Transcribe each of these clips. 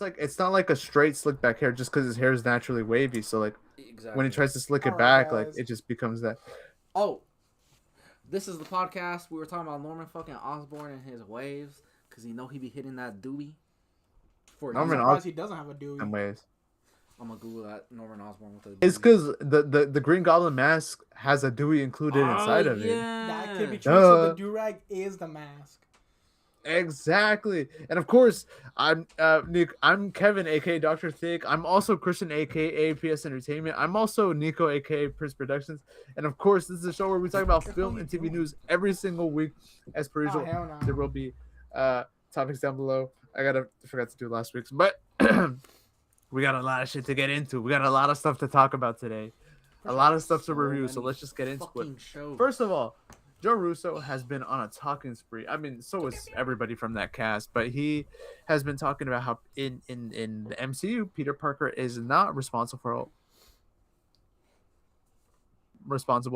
it's not like a straight slick back hair just because his hair is naturally wavy. So like when he Exactly. tries to slick it All right, back, like guys. it just becomes that. Oh, this is the podcast. We were talking about Norman fucking Osborn and his waves because he be hitting that doobie. I'm Norman surprised he doesn't have a Dewey. ways. I'm gonna Google that Norman Osborn with a. It's doobie. because the Green Goblin mask has a Dewey included inside of it. That could be it. true. So the Duh. do-rag is the mask. Exactly, and of course, I'm Nick. I'm Kevin, aka Doctor Thick. I'm also Christian, aka PS Entertainment. I'm also Neco, aka Prince Productions, and of course, this is a show where we talk about film and TV news every single week. As per usual, hell no. there will be topics down below. I forgot to do last week's, but we got a lot of shit to get into. We got a lot of stuff to talk about today, a lot of stuff to review. So let's just get into it. Shows. First of all, Joe Russo has been on a talking spree. I mean, so is everybody from that cast, but he has been talking about how in the MCU, Peter Parker is not responsible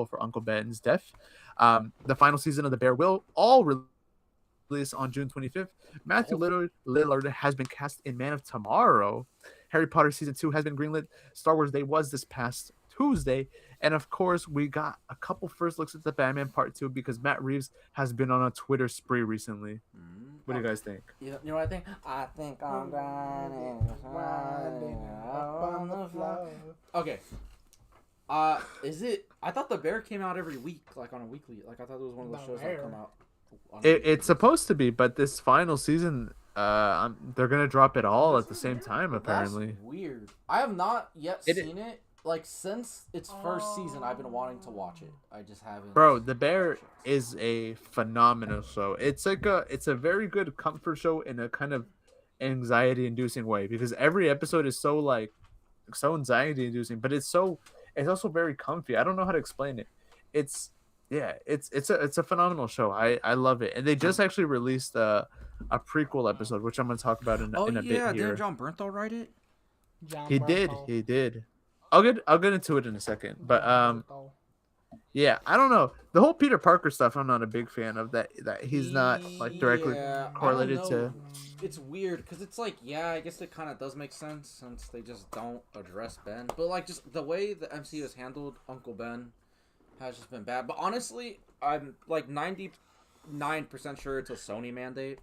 for Uncle Ben's death. The final season of the Bear will all release on June 25th. Matthew Lillard has been cast in Man of Tomorrow. Harry Potter season 2 has been greenlit. Star Wars Day was this past Tuesday. And of course, we got a couple first looks at the Batman Part 2 because Matt Reeves has been on a Twitter spree recently. What do you guys think? You know what I think? I think I'm grinding up on the floor. Okay. Is it? I thought the Bear came out every week, like on a weekly. Like I thought it was one of those shows that come out. It's supposed to be, but this final season, they're gonna drop it all at the same time. Apparently, that's weird. I have not yet seen it. Like since its first season, I've been wanting to watch it. I just haven't. Bro, The Bear is a phenomenal show. It's a very good comfort show in a kind of anxiety-inducing way because every episode is so anxiety-inducing, but it's also very comfy. I don't know how to explain it. It's a phenomenal show. I love it, and they just actually released a prequel episode, which I'm gonna talk about in a bit here. Didn't John Bernthal write it? He did. I'll get into it in a second, but yeah, I don't know the whole Peter Parker stuff. I'm not a big fan of that. That he's not like directly correlated to. It's weird because it's like, yeah, I guess it kind of does make sense since they just don't address Ben, but like just the way the MCU has handled Uncle Ben has just been bad. But honestly, I'm like 99% sure it's a Sony mandate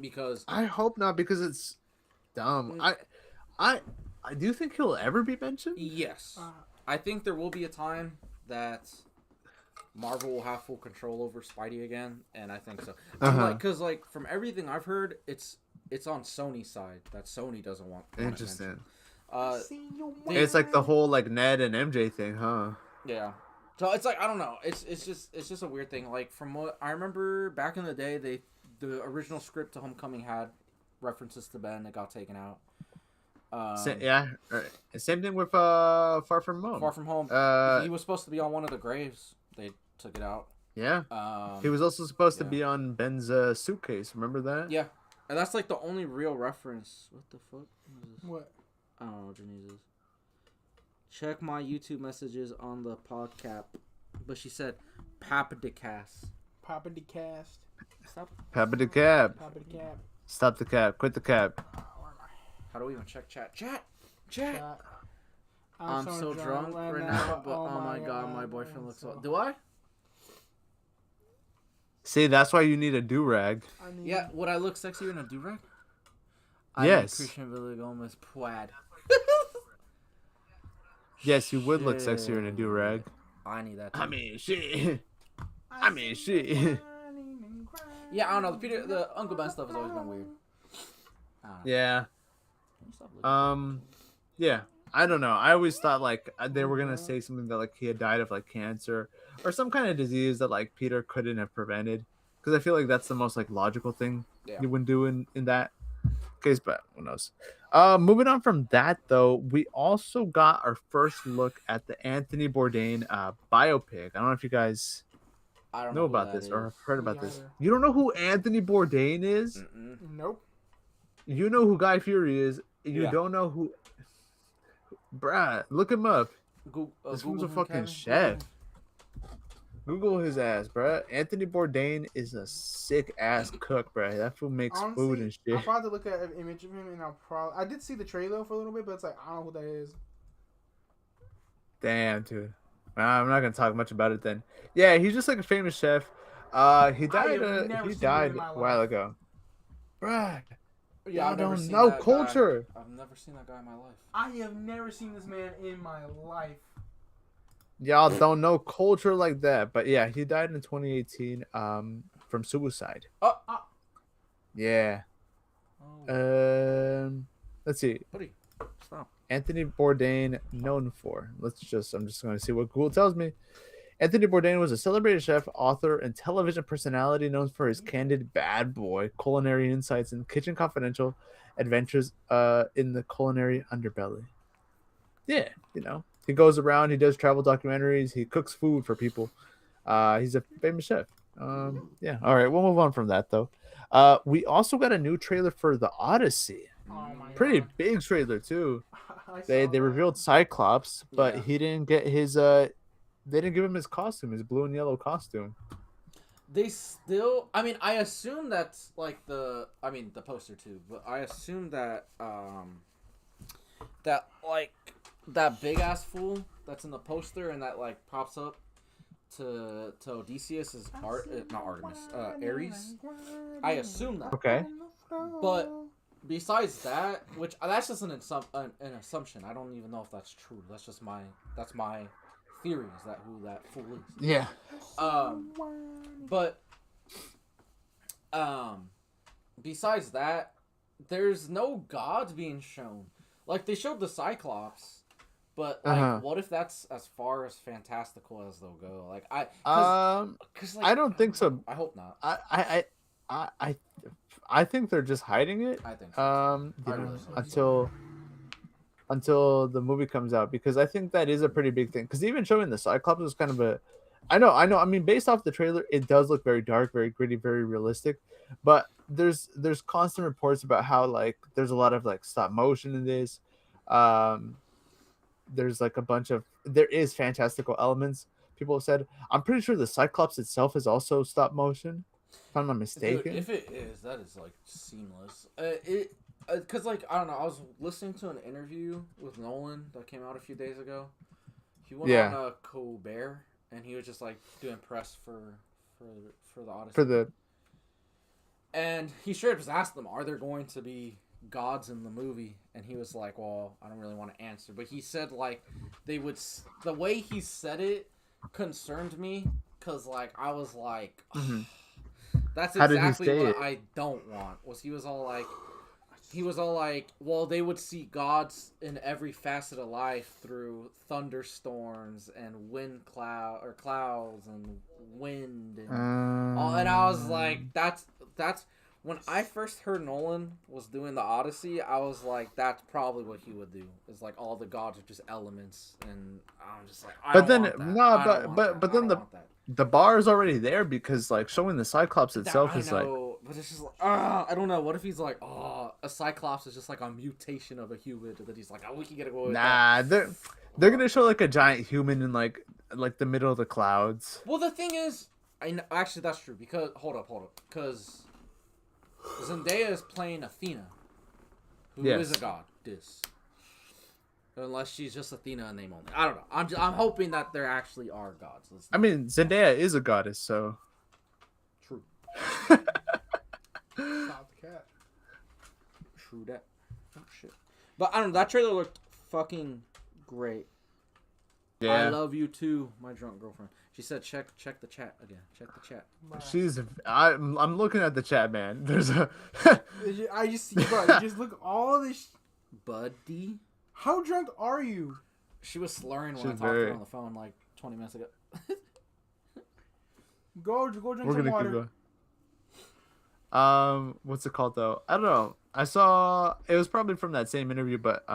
because I hope not because it's dumb. I do think he'll ever be mentioned. Yes, I think there will be a time that Marvel will have full control over Spidey again, and I think so. Because like from everything I've heard, it's on Sony's side that Sony doesn't want. Interesting. It's like the whole like Ned and MJ thing, huh? Yeah. So it's like I don't know. It's just a weird thing. Like from what I remember back in the day, the original script to Homecoming had references to Ben that got taken out. Same thing with Far From Home. Far From Home. He was supposed to be on one of the graves. They took it out. Yeah. He was also supposed to be on Ben's suitcase. Remember that? Yeah. And that's like the only real reference. What the fuck? What? I don't know what Janice is. Check my YouTube messages on the podcast. But she said, Papa de Cast. Papa de Cast. Stop. Papa de Cab. Papa de Cab. Stop the cab. Quit the cab. How do we even check chat? Chat. I'm so drunk right now, but oh my god, my boyfriend looks so... Do I? See, that's why you need a do-rag. Yeah, would I look sexier in a do-rag? Yes. Christian Villagomez plaid. Yes, you would look sexier in a do-rag. I need that too. I mean, shit. Yeah, I don't know. The Uncle Ben stuff has always been weird. Yeah. Yeah. I don't know. I always thought like they were gonna say something that like he had died of like cancer or some kind of disease that like Peter couldn't have prevented, because I feel like that's the most like logical thing you would do in that case. But who knows? Moving on from that though, we also got our first look at the Anthony Bourdain biopic. I don't know if you guys know about this or have heard about this. You don't know who Anthony Bourdain is? Nope. You know who Guy Fieri is. You don't know who. Bruh, look him up. This fool's a fucking chef. Google his ass, bruh. Anthony Bourdain is a sick ass cook, bruh. That fool makes food Honestly, and I'll shit. probably look at an image of him and I did see the trailer for a little bit, but it's like, I don't know who that is. Damn, dude. I'm not gonna talk much about it then. Yeah, he's just like a famous chef. He I died. have never He seen him in died my a while life. ago, bruh. Yeah, Y'all I've never don't seen know that culture. guy. I've never seen that guy in my life. I have never seen this man in my life. Y'all don't know culture like that. But yeah, he died in 2018 from suicide. Oh, Yeah. oh. Let's see. Buddy, stop. Anthony Bourdain known for. I'm just going to see what Google tells me. Anthony Bourdain was a celebrated chef, author, and television personality known for his candid bad boy culinary insights and Kitchen Confidential adventures in the culinary underbelly. Yeah, he goes around, he does travel documentaries, he cooks food for people. He's a famous chef. Yeah. All right, we'll move on from that though. We also got a new trailer for The Odyssey. Oh my Pretty god. big trailer too. I saw They that. revealed Cyclops, but Yeah. he didn't get his they didn't give him his costume, his blue and yellow costume. They still. I mean, I assume that's like the poster too, but I assume that that like that big ass fool that's in the poster and that like pops up to Odysseus is not Artemis, Ares. I assume that. Okay. But besides that, which that's just an assumption. I don't even know if that's true. That's just my theory is that who that fool is. Yeah. But besides that, there's no gods being shown. Like they showed the Cyclops, but like, what if that's as far as fantastical as they'll go? Like cause, like, I don't think so. I hope not. I think they're just hiding it. I think so. Until the movie comes out, because I think that is a pretty big thing. Because even showing the Cyclops was kind of a, I know. I mean, based off the trailer, it does look very dark, very gritty, very realistic. But there's constant reports about how like there's a lot of like stop motion in this. There's like there is fantastical elements. People have said. I'm pretty sure the Cyclops itself is also stop motion, if I'm not mistaken. Dude, if it is, that is like seamless. Cause like I don't know, I was listening to an interview with Nolan that came out a few days ago. He went on a Colbert and he was just like doing press for the Odyssey. And he straight up just asked them, "Are there going to be gods in the movie?" And he was like, "Well, I don't really want to answer," but he said like they would. The way he said it concerned me because like I was like, that's exactly what I don't want. He was all like, well, they would see gods in every facet of life through thunderstorms and clouds and wind and all. And I was like, that's when I first heard Nolan was doing the Odyssey. I was like, that's probably what he would do. It's like all the gods are just elements, and I'm just like, but then the bar is already there because like showing the Cyclops itself is like. But it's just like, I don't know. What if he's like, a Cyclops is just like a mutation of a human that he's like, we can get away with that. They're gonna show like a giant human in like the middle of the clouds. Well, the thing is, actually that's true because hold up, because Zendaya is playing Athena, who is a goddess. Unless she's just Athena in name only. I don't know. I'm hoping that there actually are gods. I mean, Zendaya is a goddess, so. True. Stop the cat. True that. Oh shit. But I don't know. That trailer looked fucking great. Yeah. I love you too, my drunk girlfriend. She said, check the chat again. Check the chat. I'm looking at the chat, man. There's a. I just see, bro. You just look all this. Buddy. How drunk are you? She was slurring when I talked to her on the phone like 20 minutes ago. Go drink some water. What's it called though? I don't know. I saw it was probably from that same interview, but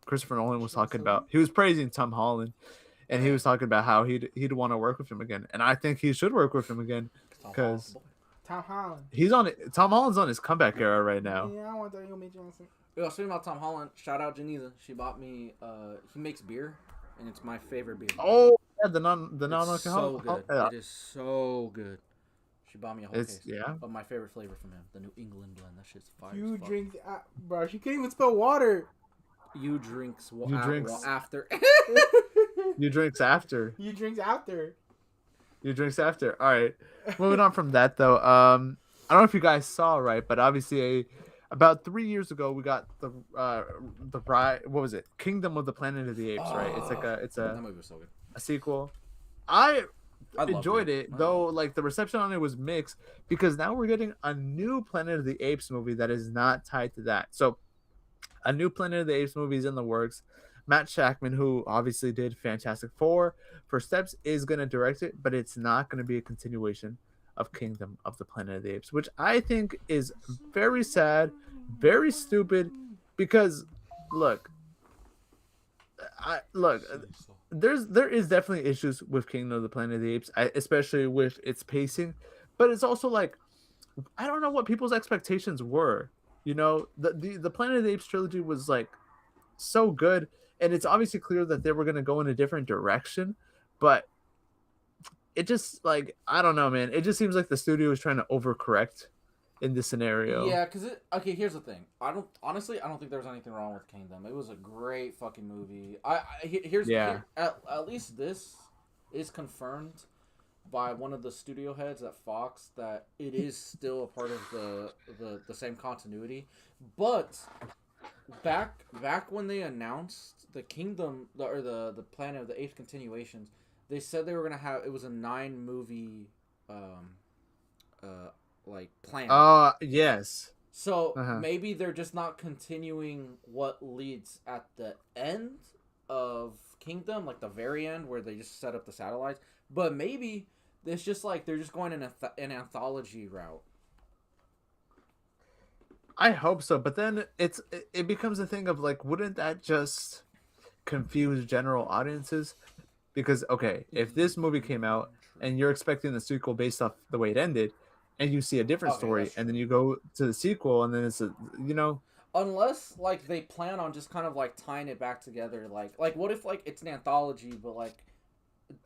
Christopher Nolan was talking about. He was praising Tom Holland, and he was talking about how he'd want to work with him again, and I think he should work with him again because Tom Holland. Tom Holland's on his comeback era right now. Yeah, I want that Yomi Johnson. Yo, speaking about Tom Holland, shout out Janisa. She bought me. He makes beer, and it's my favorite beer. Oh, Yeah, the non It's so good. It is so good. She bought me a whole case. Yeah. Of my favorite flavor from him, the New England blend. That shit's fire. You drink, bro. She can't even spell water. You drinks after. You You drinks after. You drinks after. You drinks after. All right. Moving on from that though. I don't know if you guys saw, right, but obviously about 3 years ago we got the what was it? Kingdom of the Planet of the Apes, right? It's that movie was so good. a sequel. I enjoyed it. it, though. Like the reception on it was mixed because now we're getting a new Planet of the Apes movie that is not tied to that. So, a new Planet of the Apes movie is in the works. Matt Shackman, who obviously did Fantastic Four, First Steps, is going to direct it, but it's not going to be a continuation of Kingdom of the Planet of the Apes, which I think is very sad, very stupid. Because, look, there is definitely issues with Kingdom of the Planet of the Apes, especially with its pacing, but it's also like I don't know what people's expectations were. You know, the Planet of the Apes trilogy was like so good, and it's obviously clear that they were going to go in a different direction, but it just like I don't know, man. It just seems like the studio is trying to overcorrect in this scenario. Yeah, because here's the thing. I don't think there was anything wrong with Kingdom. It was a great fucking movie. At least this is confirmed by one of the studio heads at Fox that it is still a part of the same continuity. But back when they announced the Kingdom or the Planet of the Apes continuations, they said they were gonna have it was a 9 movie like plan. Yes. So maybe they're just not continuing what leads at the end of Kingdom, like the very end where they just set up the satellites. But maybe it's just like they're just going in an anthology route. I hope so, but then it becomes a thing of like, wouldn't that just confuse general audiences? Because okay, if this movie came out and you're expecting the sequel based off the way it ended, and you see a different story, and then you go to the sequel, and then it's unless like they plan on just kind of like tying it back together, like what if like it's an anthology, but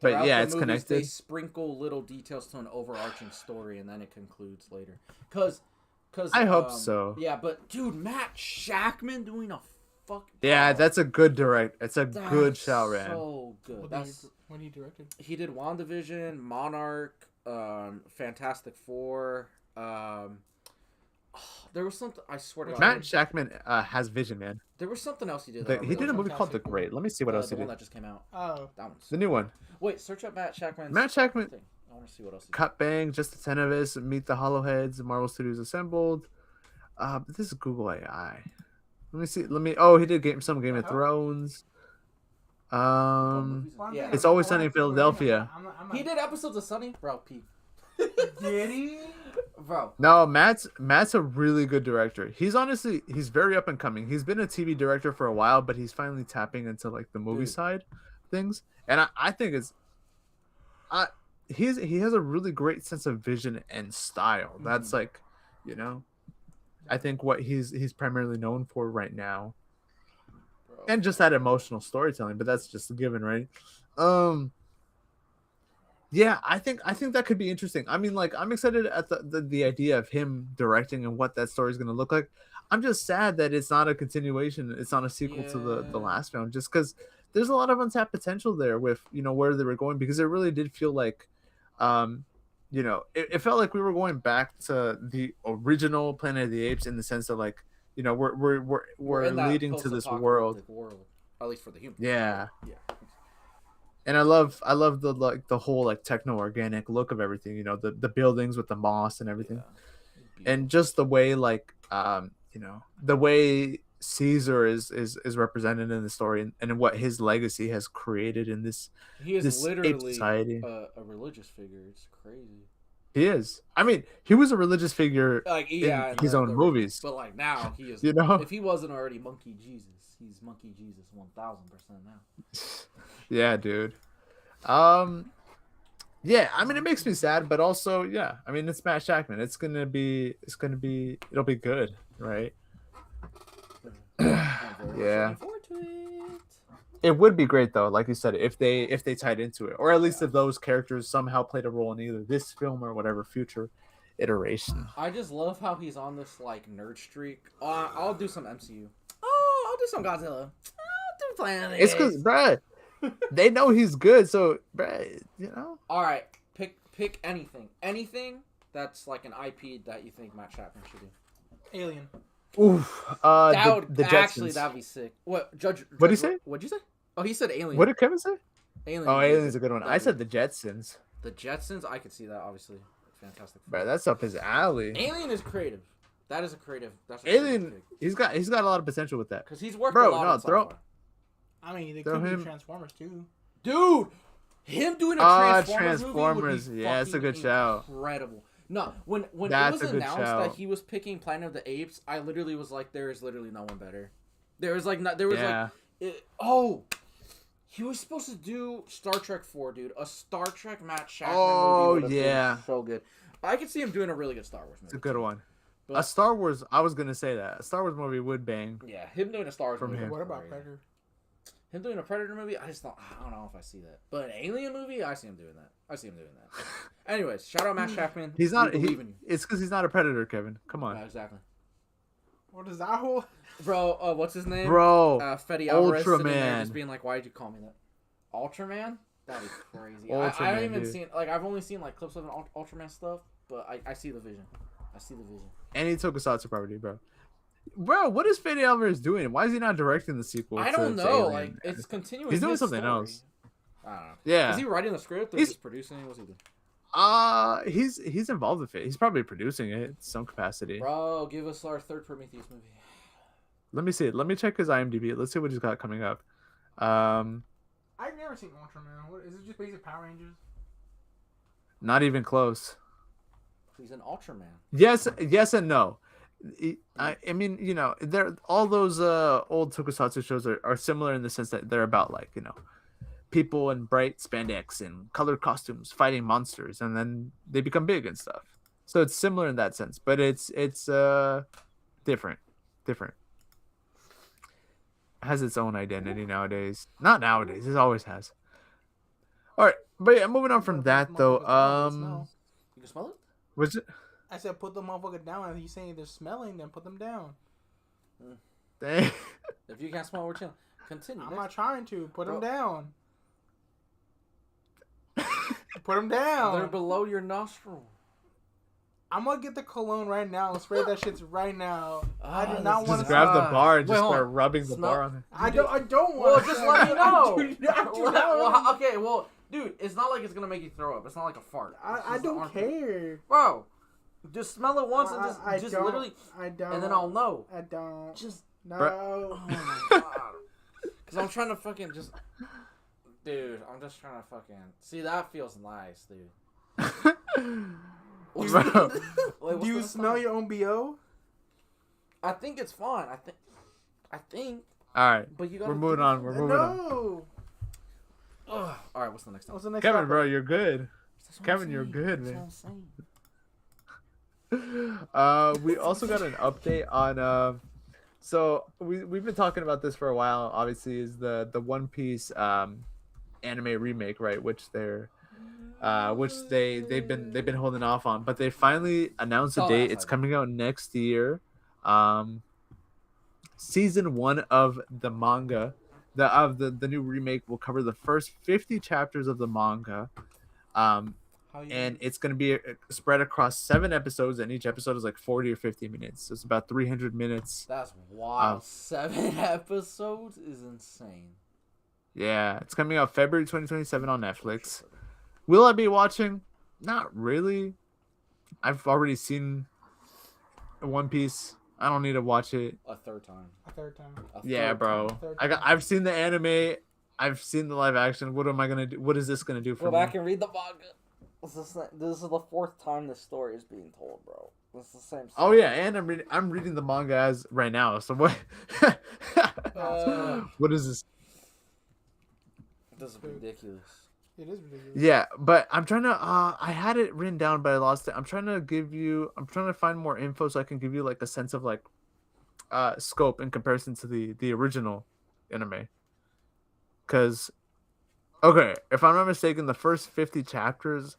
it's connected. They sprinkle little details to an overarching story, and then it concludes later. Because I hope so. Yeah, but dude, Matt Shackman doing a fucking that's a good direct. It's a good shout, man. So good. When he directed, he did WandaVision, Monarch. Fantastic Four. There was something. I swear to God. Matt Shackman has vision, man. There was something else he did. He did a movie called The Great. Let me see what else he did. The one that just came out. Oh, that one's the new one. Wait, search up Matt Shackman. Matt Shackman. Thing. I want to see what else. Cut Bang, Just the 10 of Us, Meet the Hollowheads, Marvel Studios Assembled. This is Google AI. Let me see. Oh, he did some Game of Thrones. It's Always Sunny in Philadelphia. He did episodes of Sunny, bro. Pete. Did he? Bro. No, Matt's a really good director. He's very up and coming. He's been a TV director for a while, but he's finally tapping into like the movie side things. And I think he has a really great sense of vision and style. That's like, I think what he's primarily known for right now. Bro. And just that emotional storytelling, but that's just a given, right? Yeah, I think that could be interesting. I mean, like, I'm excited at the idea of him directing and what that story is going to look like. I'm just sad that it's not a continuation. It's not a sequel to the last film, just because there's a lot of untapped potential there with, where they were going, because it really did feel like, it felt like we were going back to the original Planet of the Apes in the sense of like, we're leading to this world, at least for the humans. Yeah. And I love the whole like techno organic look of everything, the buildings with the moss and everything. Yeah. And just the way like the way Caesar is represented in the story and what his legacy has created in this literally society. A religious figure. It's crazy. He is. I mean, he was a religious figure in his own movies. But like now he is. If he wasn't already Monkey Jesus, he's Monkey Jesus 1000% now. Yeah, dude. Yeah, I mean, it makes me sad, but also, yeah, I mean, it's Matt Shackman. It'll be good, right? Yeah. It would be great though, like you said, if they tied into it, or at least if those characters somehow played a role in either this film or whatever future iteration. I just love how he's on this like nerd streak. I'll do some MCU. Oh, I'll do some Godzilla. I'll do Planet of the It's because, Apes. bruh, they know he's good, so bruh, All right, pick anything that's like an IP that you think Matt Chapman should do. Alien. Oof. The Actually Jetsons. that'd be sick. What Judge? What'd he say? What'd you say? Oh, he said Alien. What did Kevin say? Alien. Oh, would be Alien's a good one. I that'd said be- the Jetsons. the Jetsons. I could see that obviously. Fantastic. Bruh, that's up his alley. Alien is creative. That is a creative. That's a Alien, he's got a lot of potential with that. because he's worked Bro, a lot no, on sci-fi. I mean, they Throw could do him- Transformers too. Dude, him doing a Transformers, movie would be yeah, that's a good fucking shout. Incredible. No, when That's it was a good announced shout. that he was picking Planet of the Apes, I literally was like, there is literally no one better. There was like he was supposed to do Star Trek 4, dude. A Star Trek Matt Chapman movie. Would've been so good. I could see him doing a really good Star Wars movie. It's a good one. But, A Star Wars, I was gonna say that. A Star Wars movie would bang. yeah, him doing a Star Wars From movie. him. What about crazy. Predator? Him doing a Predator movie, I don't know if I see that. But an Alien movie, I see him doing that. Anyways, shout out Matt Chapman. He's not. We believe in you. It's because he's not a predator, Kevin. Come on, Yeah, exactly. What is that whole? Bro, what's his name? bro. Fetty Alvarez sitting there Ultraman. just being like, why'd you call me that? Ultraman? That'd be crazy. I Ultraman, haven't even dude. seen, like, I've only seen, like, clips of an Ultraman stuff, but I see the vision. Any tokusatsu property, bro. Bro, what is Fede Alvarez doing? Why is he not directing the sequel? I to don't know. Alien? Like, it's continuing. He's doing his something story. else. I don't know. Yeah. Is he writing the script or He's- just producing? What's he doing? He's involved with it. He's probably producing it in some capacity. Bro, give us our third Prometheus movie. Let me see. Let me check his IMDb. Let's see what he's got coming up. I've never seen Ultraman. What is it? Just basic Power Rangers? Not even close. He's an Ultraman. Yes and no. I mean, they're all those old tokusatsu shows are similar in the sense that they're about like, people in bright spandex and colored costumes fighting monsters, and then they become big and stuff. So it's similar in that sense, but it's different. It has its own identity nowadays. Not nowadays. It always has. All right, but yeah, moving on from that though. You can smell it? Was it? I said put the motherfucker down. If you saying they're smelling, then put them down. Dang. If you can't smell, we're chilling. Continue. I'm not trying to. Put them Bro. down. Put them They're down. below your nostril. I'm gonna get the cologne right now and spray that shit right now. I do Ah, not this want Just to. grab the bar and Wait, just hold start on. rubbing the Smell- bar on it. I don't Well, want. just let me know. I do not. Okay, well, dude, it's not like it's gonna make you throw up. It's not like a fart. It's I just an don't armpit. care. Bro, just smell it once and I just don't. literally, I don't. and then I'll know. I don't. Just, No. oh my god. Because I'm trying to fucking just, dude, I'm just trying to fucking, see, that feels nice, dude. Bro. Wait, Do you smell your own BO? I think it's fine. I think, All right, but you gotta we're moving on. We're moving on. No. Ugh. All right, what's the next one? What's the next Kevin, topic? bro, you're good. That's what Kevin, I'm you're saying. good, That's man. what I'm saying. We also got an update on so we've been talking about this for a while. Obviously, is the One Piece anime remake, right? Which they've been holding off on, but they finally announced a Oh, date. that's It's right. coming out next year. Season 1 of the manga, the new remake will cover the first 50 chapters of the manga. How you And it's going to be spread across 7 episodes, and each episode is like 40 or 50 minutes. So it's about 300 minutes. That's wild. 7 episodes is insane. Yeah, it's coming out February 2027 on Netflix. Will I be watching? Not really. I've already seen One Piece. I don't need to watch it. A third time. A third time. Yeah, third bro. time. I've seen the anime. I've seen the live action. What am I gonna do? What is this gonna do for Go me? back and read the manga. This is the 4th time this story is being told, bro. This is the same story. Oh yeah, and I'm reading the manga as right now. So what? What is this? This is ridiculous. It is ridiculous. Yeah, but I'm trying to. I had it written down, but I lost it. I'm trying to find more info so I can give you like a sense of like, scope in comparison to the original anime. because okay, if I'm not mistaken, the first 50 chapters,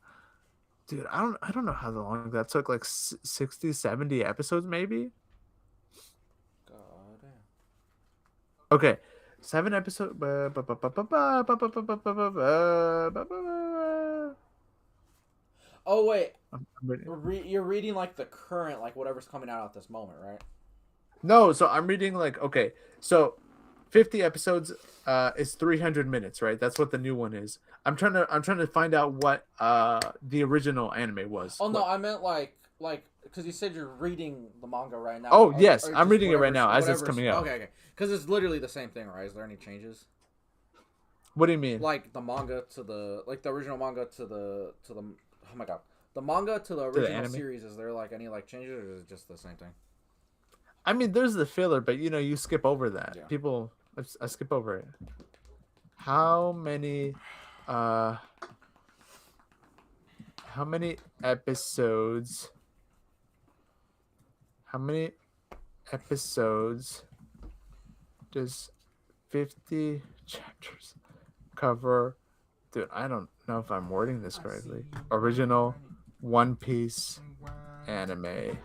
dude, I don't know how long that took, like 60, 70 episodes maybe. God damn. Okay, 7 episodes. Oh wait, I'm ready. you're reading like the current, like whatever's coming out at this moment, right? No, so I'm reading like okay, so 50 episodes is 300 minutes, right? That's what the new one is. I'm trying to find out what the original anime was. Oh no, What... I meant like because you said you're reading the manga right now. Oh, yes, or I'm just reading it right now as it's whatever's coming out. okay. Because it's literally the same thing, right? Is there any changes? What do you mean? Like the manga to the like the original manga to the oh my god, the manga to the original series. Is there like any like changes, or is it just the same thing? I mean, there's the filler, but you know, you skip over that. Yeah. People, I skip over it. How many episodes? How many episodes does 50 chapters cover? Dude, I don't know if I'm wording this correctly. Original One Piece anime.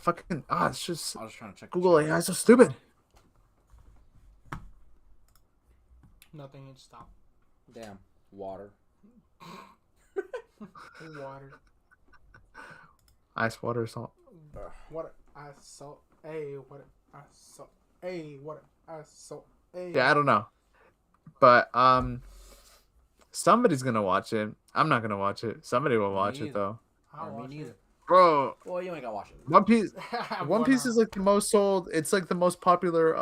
Fucking it's just I was trying to check Google AI is so stupid. Nothing. It stopped. Damn, water. Water. Ice water salt. What I saw. Hey, what I saw. Hey, what I saw. Hey. Yeah, I don't know, but somebody's gonna watch it. I'm not gonna watch it. Somebody will watch it though. Me neither. Bro, Well, you ain't gonna watch it. One Piece. One Piece is like the most sold. It's like the most popular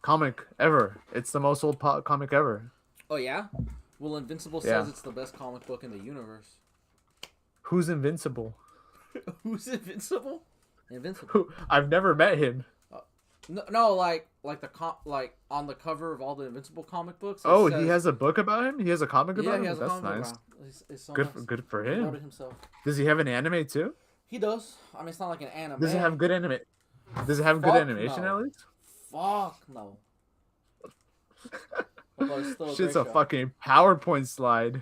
comic ever. It's the most sold comic ever. Oh yeah. Well, Invincible says it's the best comic book in the universe. Who's Invincible? Who's Invincible? Invincible. Who? I've never met him. No, like like on the cover of all the Invincible comic books. Oh, says, he has a book about him. He has a comic about him. He has That's a comic nice. about him. It's so Good, nice. good for He him. wrote it himself. Does he have an anime too? He does. I mean, it's not like an anime. Does it have good anime? Does it have good animation at least? Fuck no. But it's still Shit's a a great show. fucking PowerPoint slide.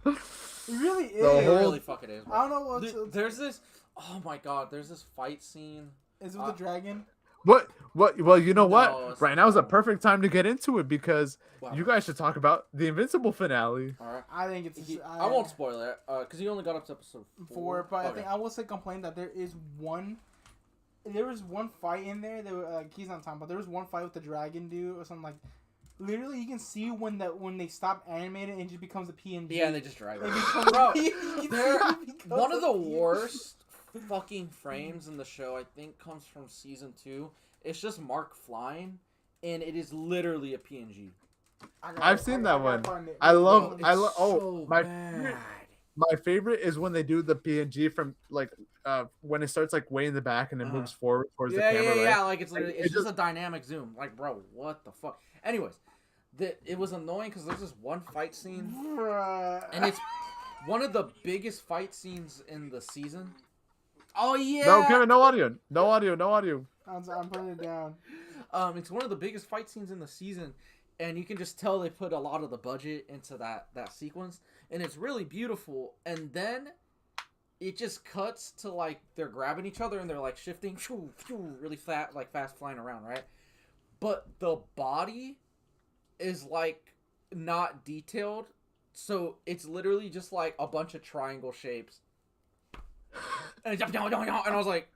It really is. The It whole- really fucking is. Bro. I don't know what. There's this. Oh my god. There's this fight scene. Is it with the dragon? What? Well, you know No, what? it's Right now is a not. perfect time to get into it because Wow. you guys should talk about the Invincible finale. All right. I think it's. I won't spoil it because you only got up to episode 4. But Okay. I think I will say complain that there is one. There was one fight in there that like he's not talking about. There was one fight with the dragon dude or something like. Literally, you can see when they stop animating, it just becomes a PNG. Yeah, and they just drag it. It becomes Bro, a PNG. one of the worst fucking frames in the show, I think, comes from season 2. It's just Mark flying, and it is literally a PNG. I've seen that one. I love. So my bad. my favorite is when they do the PNG from like when it starts like way in the back and it moves forward towards the camera. Yeah, like it's literally, Like, it's just a dynamic zoom. Like, bro, what the fuck? Anyways, it was annoying because there's this one fight scene, and it's one of the biggest fight scenes in the season. Oh yeah. No, Kevin, no audio, no audio, no audio. I'm putting it down. It's one of the biggest fight scenes in the season, and you can just tell they put a lot of the budget into that sequence, and it's really beautiful. And then it just cuts to like they're grabbing each other and they're like shifting, really fast, like fast flying around, right? But the body is like not detailed, so it's literally just like a bunch of triangle shapes. And I was like,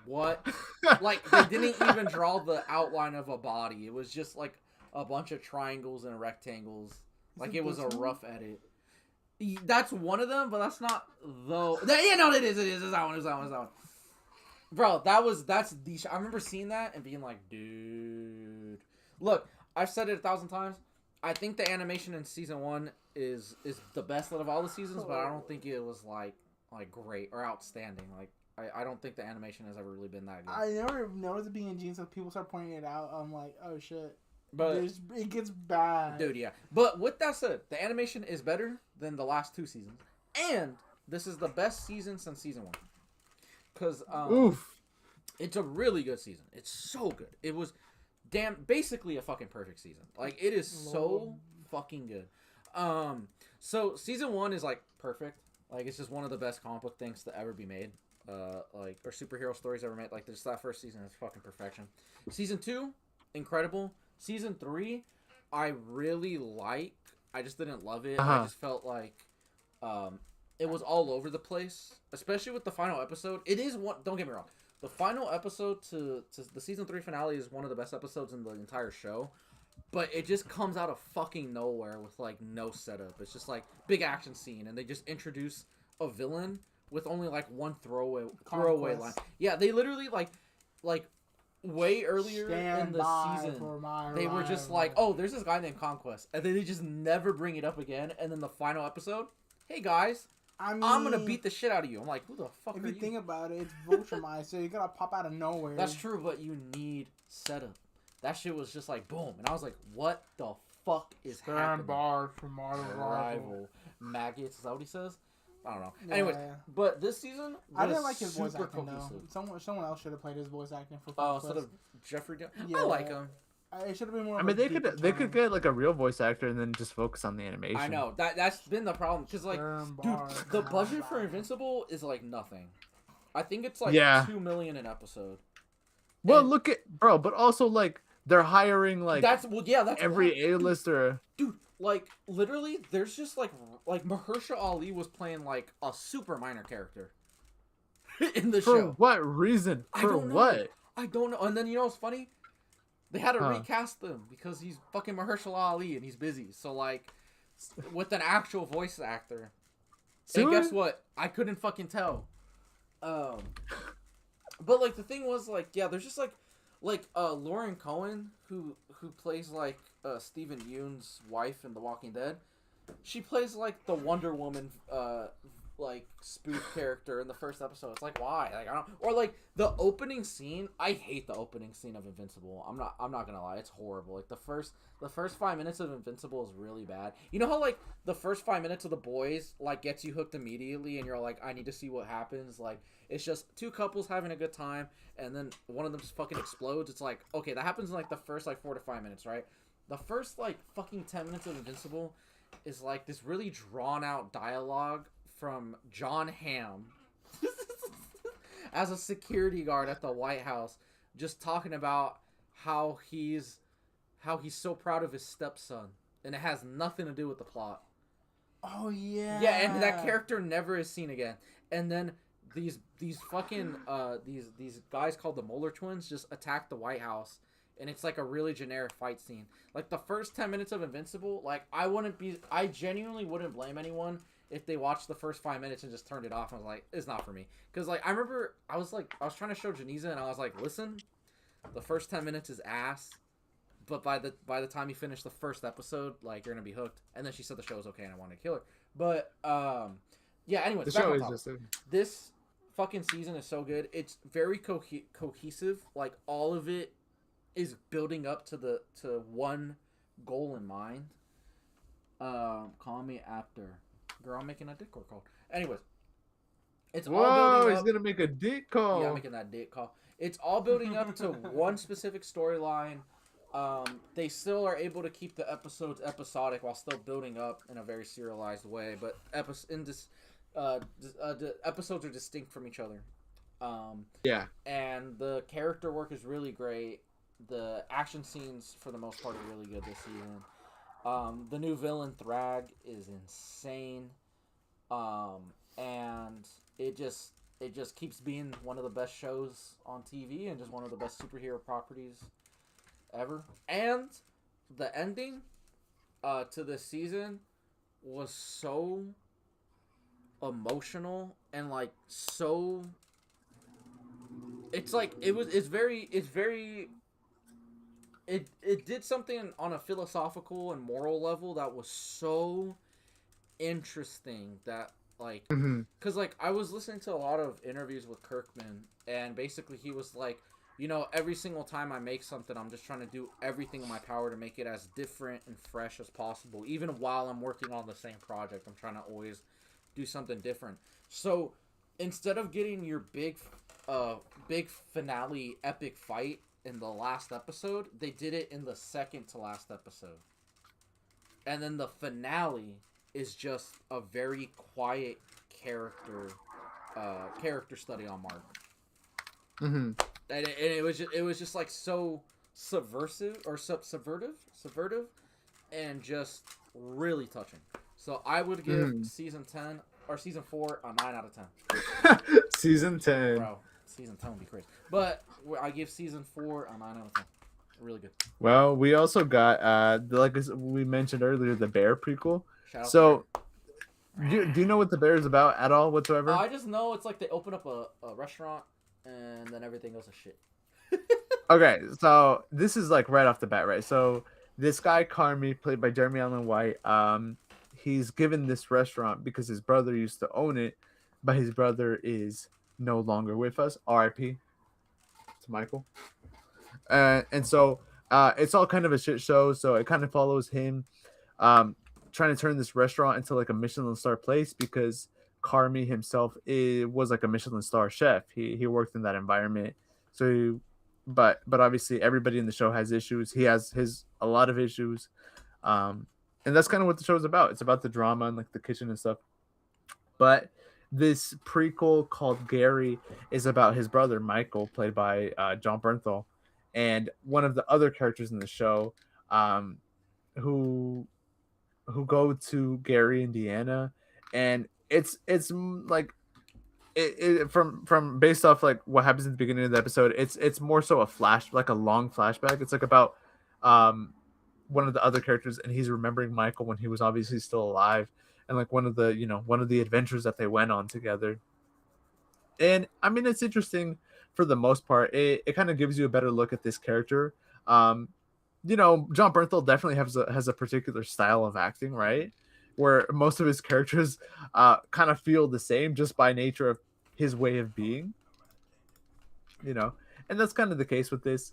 what? Like, they didn't even draw the outline of a body. It was just like a bunch of triangles and rectangles. Like, it was a rough edit. That's one of them, but that's not though. Yeah, no, it is. It's that one. It's that one. Bro, that's the. I remember seeing that and being like, dude. Look, I've said it 1,000 times. I think the animation in season 1 is the best out of all the seasons, but I don't think it was like great or outstanding. Like, I don't think the animation has ever really been that good. I never noticed it being in jeans, so people start pointing it out. I'm like, oh shit. But it gets bad. Dude, yeah. But with that said, the animation is better than the last 2 seasons. And this is the best season since season 1. Because, Oof. It's a really good season. It's so good. It was basically a fucking perfect season. Like, it is so fucking good. So season 1 is like perfect. Like, it's just one of the best comic book things to ever be made. Like, or superhero stories ever made. Like, just that first season is fucking perfection. Season 2, incredible. Season 3, I really like. I just didn't love it. I just felt like it was all over the place, especially with the final episode. It is one. Don't get me wrong. The final episode to the season 3 finale is one of the best episodes in the entire show, but it just comes out of fucking nowhere with like no setup. It's just like big action scene, and they just introduce a villain with only like one throwaway line. Yeah, they literally like way earlier in the season, they were just like, oh, there's this guy named Conquest, and then they just never bring it up again. And then the final episode, hey guys, I'm gonna beat the shit out of you. I'm like, who the fuck are you? If you think about it, it's Viltrumite, so you gotta pop out of nowhere. That's true, but you need setup. That shit was just like boom, and I was like, what the fuck is happening? Stand by for my arrival. Maggots, is that what he says? I don't know. Yeah, anyways, but this season I didn't like his voice acting though. Someone else should have played his voice acting for. Oh, instead of Jeffrey. I like him. It should have been more. I mean, they could get like a real voice actor and then just focus on the animation. I know that's been the problem because like, dude, the budget for Invincible is like nothing. I think it's like $2 million an episode. Well, look at bro, but also like they're hiring like that's every A-lister. Dude, like literally, there's just like Mahershala Ali was playing like a super minor character in the show. For what reason? For what? I don't know. And then you know what's funny? They had to recast him because he's fucking Mahershala Ali and he's busy. So like, with an actual voice actor. And guess what? I couldn't fucking tell. But like the thing was like, yeah, there's just like Lauren Cohen who plays like Stephen Yeun's wife in The Walking Dead. She plays like the Wonder Woman like spoof character in the first episode. It's like, why? Like, I don't. Or like the opening scene. I hate the opening scene of Invincible. I'm not gonna lie, it's horrible. Like the first 5 minutes of Invincible is really bad. You know how like the first 5 minutes of The Boys like gets you hooked immediately, and you're like, I need to see what happens. Like it's just two couples having a good time, and then one of them just fucking explodes. It's like, okay, that happens in like the first like 4 to 5 minutes, right? The first like fucking 10 minutes of Invincible is like this really drawn out dialogue from John Hamm as a security guard at the White House, just talking about how he's so proud of his stepson, and it has nothing to do with the plot. Oh yeah. Yeah, and that character never is seen again. And then these fucking these guys called the Molar Twins just attack the White House, and it's like a really generic fight scene. Like the first 10 minutes of Invincible, like I genuinely wouldn't blame anyone if they watched the first 5 minutes and just turned it off and was like, it's not for me. Because like I remember I was trying to show Janiza, and I was like, listen, the first 10 minutes is ass, but by the time you finish the first episode, like you're gonna be hooked. And then she said the show was okay and I wanted to kill her. But yeah, anyways, the show is just this fucking season is so good. It's very cohesive. Like all of it is building up to one goal in mind. Call me after. Girl, I'm making a dick call. Anyways, it's all building up. He's gonna make a dick call. Yeah, I'm making that dick call. It's all building up to one specific storyline. They still are able to keep the episodes episodic while still building up in a very serialized way. But the episodes are distinct from each other. Yeah. And the character work is really great. The action scenes, for the most part, are really good this season. The new villain Thrag is insane, and it just keeps being one of the best shows on TV and just one of the best superhero properties ever. And the ending to this season was so emotional and like so. It's like it's very. It did something on a philosophical and moral level that was so interesting that like, because like I was listening to a lot of interviews with Kirkman, and basically he was like, you know, every single time I make something, I'm just trying to do everything in my power to make it as different and fresh as possible. Even while I'm working on the same project, I'm trying to always do something different. So instead of getting your big big finale epic fight in the last episode, they did it in the second to last episode. And then the finale is just a very quiet character study on Mark. Mm-hmm. And it was just like so subversive or subvertive, and just really touching. So I would give season 10 or season 4 a 9 out of 10. Season 10. Bro, season 10 would be crazy. But I give season 4 a 9 out of 10. Really good. Well, we also got like we mentioned earlier, the Bear prequel. Shout out So do you know what the Bear is about at all whatsoever? I just know it's like they open up a restaurant and then everything goes to shit. Okay, so this is like right off the bat, right? So this guy Carmi, played by Jeremy Allen White, he's given this restaurant because his brother used to own it, but his brother is no longer with us. R.I.P. to Micheal. And so it's all kind of a shit show. So it kind of follows him trying to turn this restaurant into like a Michelin star place because Carmi himself was like a Michelin star chef. He worked in that environment. So, but obviously everybody in the show has issues. He has a lot of issues. And that's kind of what the show is about. It's about the drama and like the kitchen and stuff. But this prequel called Gary is about his brother Micheal, played by John Bernthal, and one of the other characters in the show, who go to Gary, Indiana, and it's like it from based off like what happens at the beginning of the episode. It's more so a long flashback. It's like about one of the other characters, and he's remembering Micheal when he was obviously still alive, and like one of the adventures that they went on together. And I mean, it's interesting for the most part. It kind of gives you a better look at this character. John Bernthal definitely has a particular style of acting, right? Where most of his characters kind of feel the same just by nature of his way of being. And that's kind of the case with this.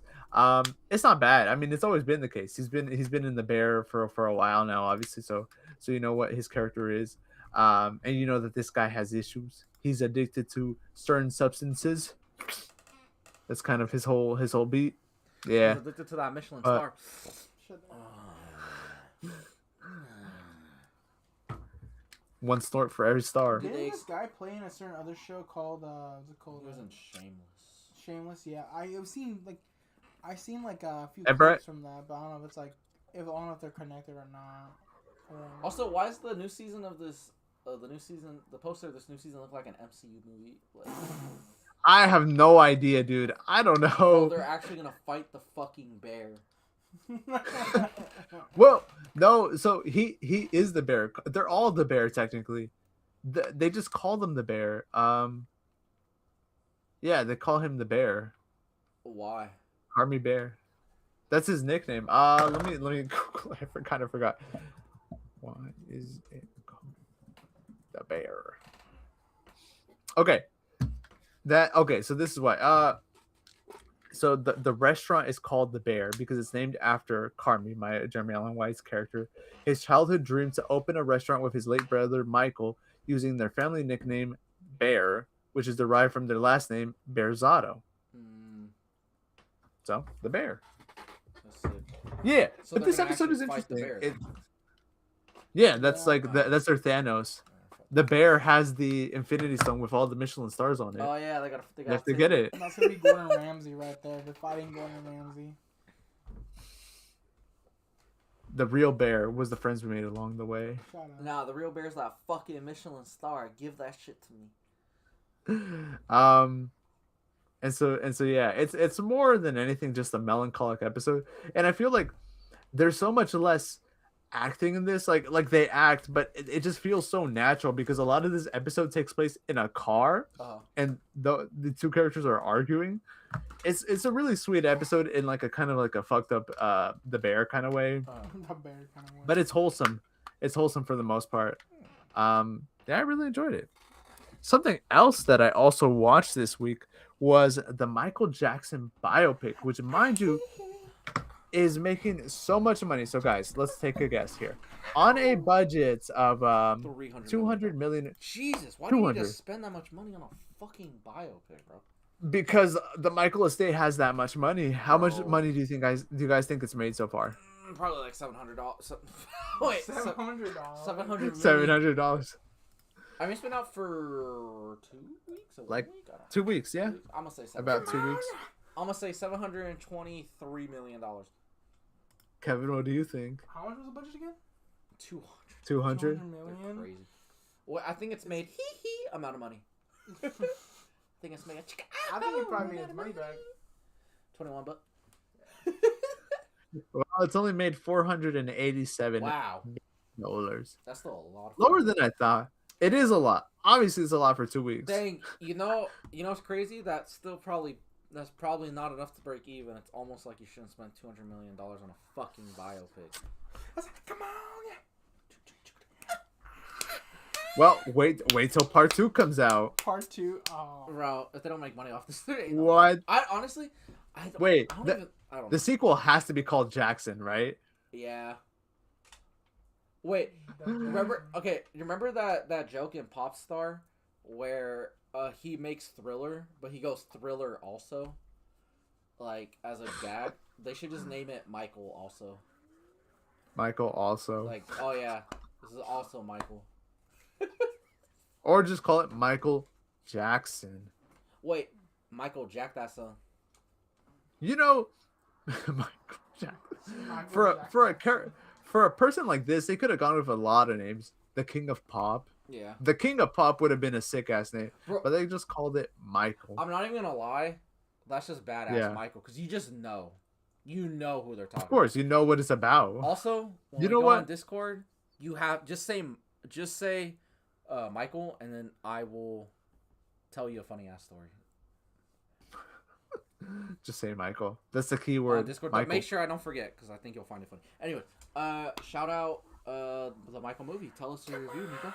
It's not bad. I mean, it's always been the case. He's been in the Bear for a while now, obviously. So you know what his character is, and you know that this guy has issues. He's addicted to certain substances. That's kind of his whole beat. Yeah. He's addicted to that Michelin star. One snort for every star. Didn't this guy play in a certain other show called what's it called? He was in Shameless. Shameless, yeah. I've seen a few Hey, clips Brett. from that, but I don't know if it's like I don't know if they're connected or not. Also, why is the new season of this the poster of this new season look like an MCU movie? Like, I have no idea, dude. I don't know. oh, they're actually gonna fight the fucking bear. Well, no. So he is the Bear. They're all the Bear technically. They just call them the Bear. Yeah, they call him the Bear. Why? Army Bear. That's his nickname. Let me Google. I kind of forgot. Why is it called the Bear? Okay. So this is why. So the restaurant is called the Bear because it's named after Carmi, Jeremy Allen White's character. His childhood dream to open a restaurant with his late brother Micheal using their family nickname Bear, which is derived from their last name Bearzado. So the Bear. Yeah, So but this episode is interesting. That's that's their Thanos. The Bear has the Infinity Stone with all the Michelin stars on it. Oh yeah, they have to get it. That's gonna be Gordon Ramsay right there. They're fighting Gordon Ramsay. The real Bear was the friends we made along the way. Nah, the real Bear's that fucking Michelin star. Give that shit to me. And so yeah, it's more than anything just a melancholic episode, and I feel like there's so much less acting in this. Like they act, but it just feels so natural because a lot of this episode takes place in a car, and the two characters are arguing. It's a really sweet episode in like a kind of like a fucked up the Bear kind of way. But it's wholesome. It's wholesome for the most part. Yeah, I really enjoyed it. Something else that I also watched this week was the Michael Jackson biopic, which, mind you, is making so much money. So, guys, let's take a guess here. On a budget of $200 million. Jesus, why do you need to spend that much money on a fucking biopic, bro? Because the Michael estate has that much money. How much Bro. money do you guys think it's made so far? Probably like $700. Wait, $700. $700. I mean, it's been out for 2 weeks. Like 2 weeks, yeah. I'm gonna say About 2 weeks. I'm gonna say $723 million. Kevin, what do you think? How much was the budget again? 200. 200? 200 million. Crazy. Well, I think it's made amount of money. I think it's made. I think it probably made its money back. 21 bucks. Well, it's only made $487 Wow, dollars. that's still a lot. Lower than I thought. It is a lot. Obviously, it's a lot for 2 weeks. Dang, you know what's crazy? That's probably not enough to break even. It's almost like you shouldn't spend $200 million on a fucking biopic. Come on. Well, wait till part 2 comes out. Part 2. Oh. Bro, if they don't make money off this, What? I honestly, I don't. Wait, I don't know. the sequel has to be called Jackson, right? Yeah. Wait, remember? Okay, you remember that joke in Pop Star where he makes Thriller, but he goes Thriller also, like as a gag. They should just name it Michael also. Michael also. Like, oh yeah, this is also Michael. Or just call it Michael Jackson. Wait, Michael Jack that son. You know, Michael Jackson. For a person like this, they could have gone with a lot of names. The King of Pop. Yeah. The King of Pop would have been a sick ass name, Bro, but they just called it Michael. I'm not even gonna lie, that's just badass, Yeah. Michael, because you just know, who they're talking. Of course, you know what it's about. Also, when You we know go what? on Discord, you have just say Michael, and then I will tell you a funny ass story Just say Michael. That's the key on word. Discord. But Michael. make sure I don't forget, because I think you'll find it funny. Anyway, shout out the Michael movie. Tell us your review, Nico.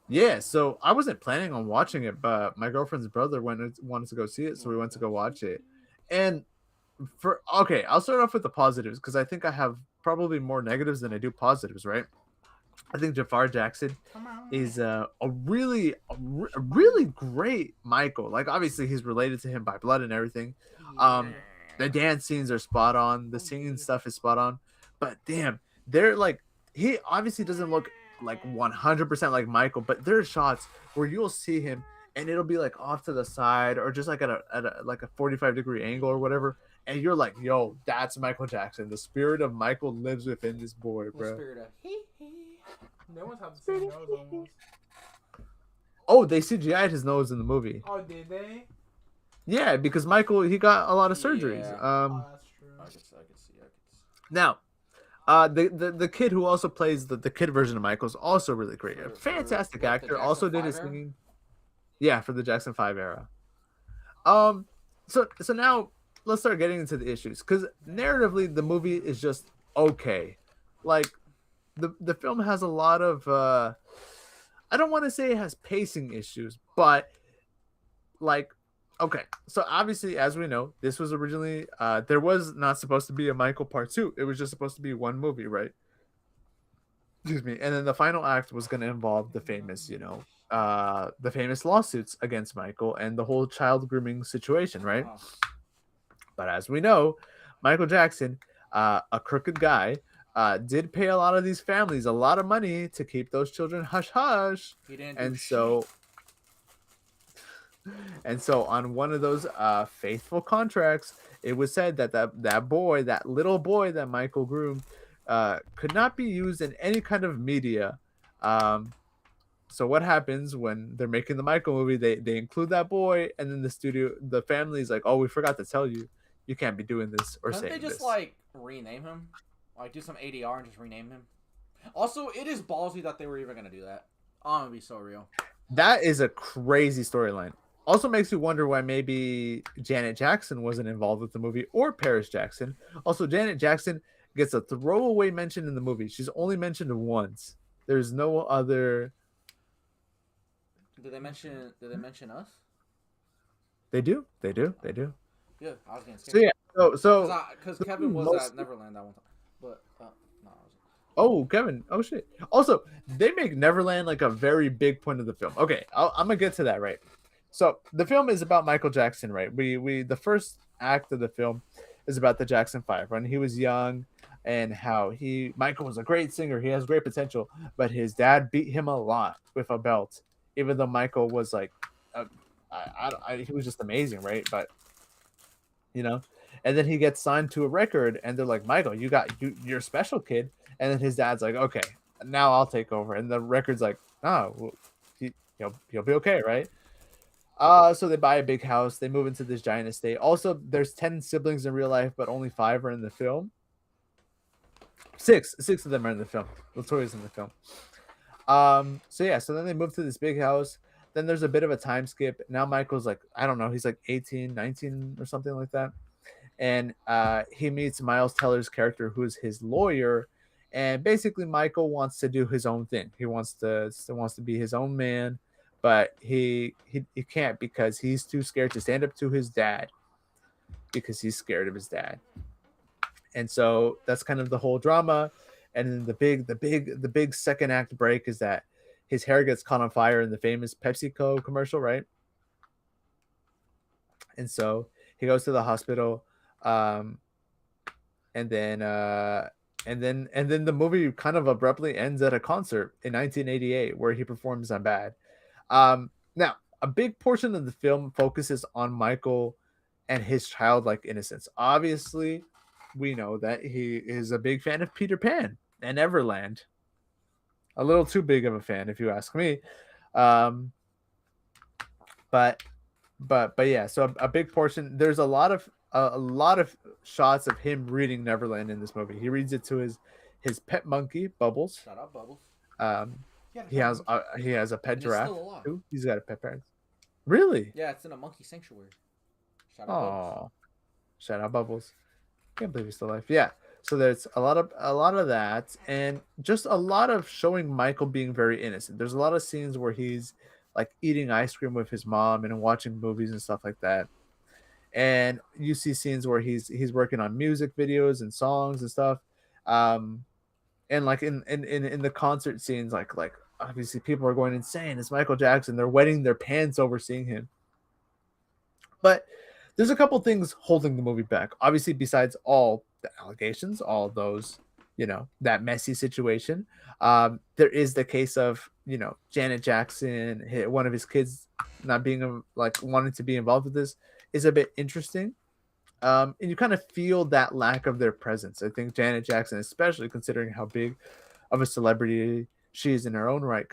Yeah, so I wasn't planning on watching it, but my girlfriend's brother wanted to go see it, so we went to go watch it. And I'll start off with the positives because I think I have probably more negatives than I do positives, right? I think Jafar Jackson is a really great Michael. Like obviously he's related to him by blood and everything. The dance scenes are spot on. The singing stuff is spot on. But damn, they're like he obviously doesn't look like 100% like Michael, but there are shots where you'll see him and it'll be like off to the side or just like at a like a 45-degree angle or whatever, and you're like, yo, that's Michael Jackson. The spirit of Michael lives within this boy, bro. The spirit of No one's had the same nose almost. Oh, they CGI'd his nose in the movie. Oh, did they? Yeah, because Michael, he got a lot of surgeries. Yeah. That's true. I could see. Now, the kid who also plays the kid version of Michael is also really great. A fantastic the actor. Jackson Also did 5 his era? singing. Yeah, for the Jackson 5 era. So now let's start getting into the issues because narratively the movie is just okay. Like the film has a lot of I don't want to say it has pacing issues, but like okay, so obviously as we know, this was originally there was not supposed to be a Michael part 2. It was just supposed to be one movie, right? Excuse me. And then the final act was going to involve the famous, the famous lawsuits against Michael and the whole child grooming situation, right? Oh. But as we know, Michael Jackson, a crooked guy, did pay a lot of these families a lot of money to keep those children hush hush. He didn't And do so on one of those faithful contracts, it was said that that little boy that Michael groomed, could not be used in any kind of media. So what happens when they're making the Michael movie? They include that boy, and then the family's like, "Oh, we forgot to tell you, you can't be doing this or Couldn't saying they just this." like rename him? Like do some ADR and just rename him? Also, it is ballsy that they were even gonna do that. I'm gonna be so real. That is a crazy storyline. Also makes you wonder why maybe Janet Jackson wasn't involved with the movie, or Paris Jackson. Also, Janet Jackson gets a throwaway mention in the movie. She's only mentioned once. There's no other. Did they mention us? They do. Yeah, I was getting So scared. yeah. So Because Kevin was most- at Neverland that one time. But no, I was. Oh, Kevin. Oh shit. Also, they make Neverland like a very big point of the film. Okay, I'm gonna get to that, right? So the film is about Michael Jackson, right? We the first act of the film is about the Jackson Five when he was young, and how Michael was a great singer. He has great potential, but his dad beat him a lot with a belt, even though Michael was like, uh, he was just amazing, right? But you know, and then he gets signed to a record, and they're like, Michael, you're a special kid, and then his dad's like, okay, now I'll take over, and the record's like, oh, well, he'll be okay, right? So they buy a big house. They move into this giant estate. Also, there's 10 siblings in real life, but only 5 are in the film. Six of them are in the film. Latoya's in the film. So yeah, so then they move to this big house. Then there's a bit of a time skip. Now Michael's like, I don't know, he's like 18, 19 or something like that. And he meets Miles Teller's character, who's his lawyer. And basically, Michael wants to do his own thing. He wants to be his own man, but he can't because he's too scared to stand up to his dad because he's scared of his dad. And so that's kind of the whole drama. And then the big second act break is that his hair gets caught on fire in the famous PepsiCo commercial, right? And so he goes to the hospital, and then the movie kind of abruptly ends at a concert in 1988 where he performs on Bad. Now, a big portion of the film focuses on Michael and his childlike innocence. Obviously, we know that he is a big fan of Peter Pan and Everland. A little too big of a fan, if you ask me. But yeah. So a big portion. There's a lot of shots of him reading Neverland in this movie. He reads it to his pet monkey Bubbles. Shout out Bubbles. He has a pet giraffe too. He's got a pet parrot. Really? Yeah, it's in a monkey sanctuary. Shout out Bubbles. Shout out Bubbles. Can't believe he's still alive. Yeah. So there's a lot of that, and just a lot of showing Michael being very innocent. There's a lot of scenes where he's like eating ice cream with his mom and watching movies and stuff like that. And you see scenes where he's working on music videos and songs and stuff. And like in the concert scenes, like obviously people are going insane. It's Michael Jackson. They're wetting their pants over seeing him. But there's a couple things holding the movie back. Obviously, besides all the allegations, all those, that messy situation. There is the case of, Janet Jackson, one of his kids not being wanting to be involved with this is a bit interesting. And you kind of feel that lack of their presence. I think Janet Jackson, especially considering how big of a celebrity she is in her own right,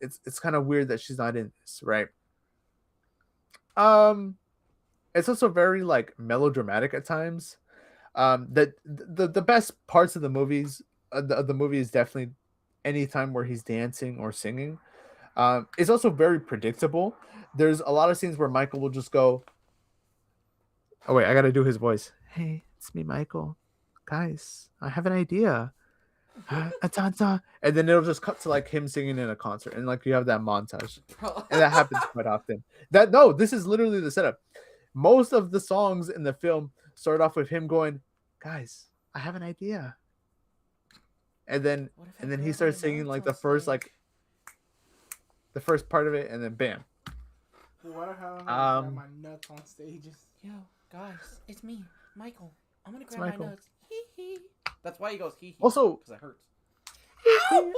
it's kind of weird that she's not in this, right? It's also very melodramatic at times. That the best parts of the movies, the movie is definitely any time where he's dancing or singing. It's also very predictable. There's a lot of scenes where Michael will just go, oh wait, I gotta do his voice. Hey, it's me, Michael. Guys, I have an idea. And then it'll just cut to him singing in a concert, and you have that montage, and that happens quite often. This is literally the setup. Most of the songs in the film start off with him going, guys, I have an idea. And then he starts singing the first part of it, and then bam. What if I grab my nuts on stages? Yo, guys, it's me, Michael. I'm gonna grab my nuts. Hee hee. That's why he goes hee hee. Also, because it hurts.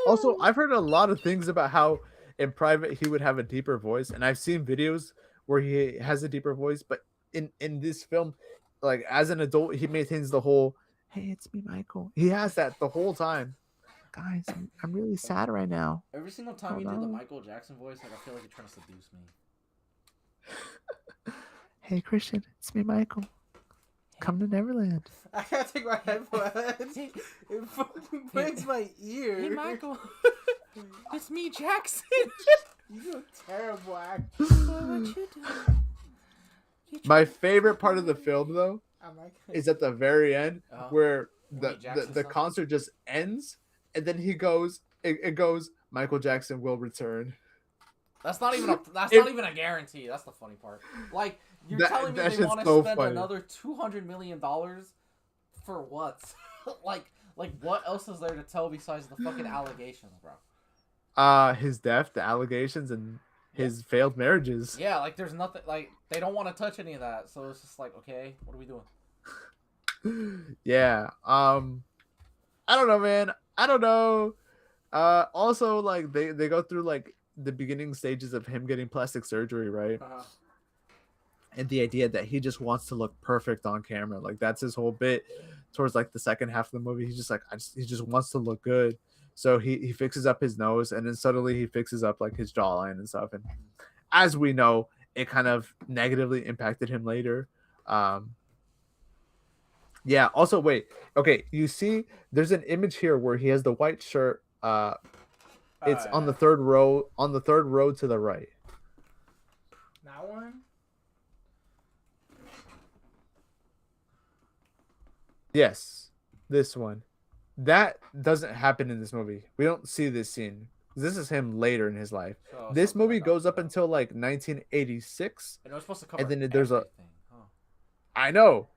Also, I've heard a lot of things about how in private he would have a deeper voice, and I've seen videos where he has a deeper voice, but in this film, as an adult, he maintains the whole, hey, it's me, Michael. He has that the whole time. Guys, I'm really sad right now. Every single time you do the Michael Jackson voice, I feel like you're trying to seduce me. Hey, Christian, it's me, Michael. Come to Neverland. I gotta take my headphones. It fucking breaks my ear. Hey, Michael. It's me, Jackson. You do a terrible actor. What you do? My favorite part of the film, though, is at the very end, where the concert just ends, and then it goes, Michael Jackson will return. That's not even a guarantee. That's the funny part. You're telling me they want to spend another $200 million for what? What else is there to tell besides the fucking allegations, bro? His death, the allegations, and his failed marriages. Yeah, like there's nothing, like they don't want to touch any of that, so it's just like, okay, what are we doing? Yeah. I don't know, man. I don't know. Also, like they go through like the beginning stages of him getting plastic surgery, right? And the idea that he just wants to look perfect on camera, like that's his whole bit towards like the second half of the movie. He's just like, he just wants to look good, so he fixes up his nose, and then suddenly he fixes up like his jawline and stuff. And as we know, it kind of negatively impacted him later. Yeah. Also, wait. Okay, you see, there's an image here where he has the white shirt. It's on the third row. On the third row to the right. That one. Yes, this one. That doesn't happen in this movie. We don't see this scene. This is him later in his life. So, this movie goes up until like 1986, and it was supposed to cover and then there's everything. I know,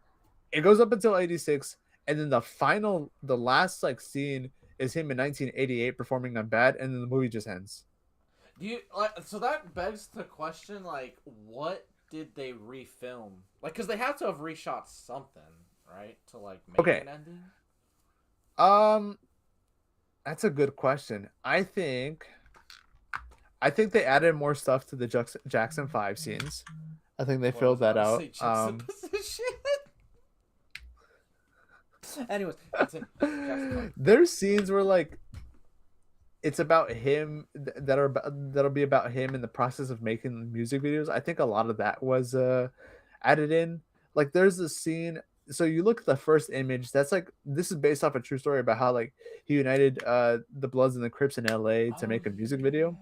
it goes up until 86, and then the last like scene is him in 1988 performing on Bad, and then the movie just ends. Do you like? So that begs the question, like, what did they refilm? Like, because they have to have reshot something, right, to like make an ending. That's a good question. I think they added more stuff to the Jackson 5 scenes. I think they filled that out. Anyways, there's scenes where like it's about him that'll be about him in the process of making music videos. I think a lot of that was added in. Like there's a scene. So you look at the first image. That's like, this is based off a true story about how like he united the Bloods and the Crips in LA to make a music video.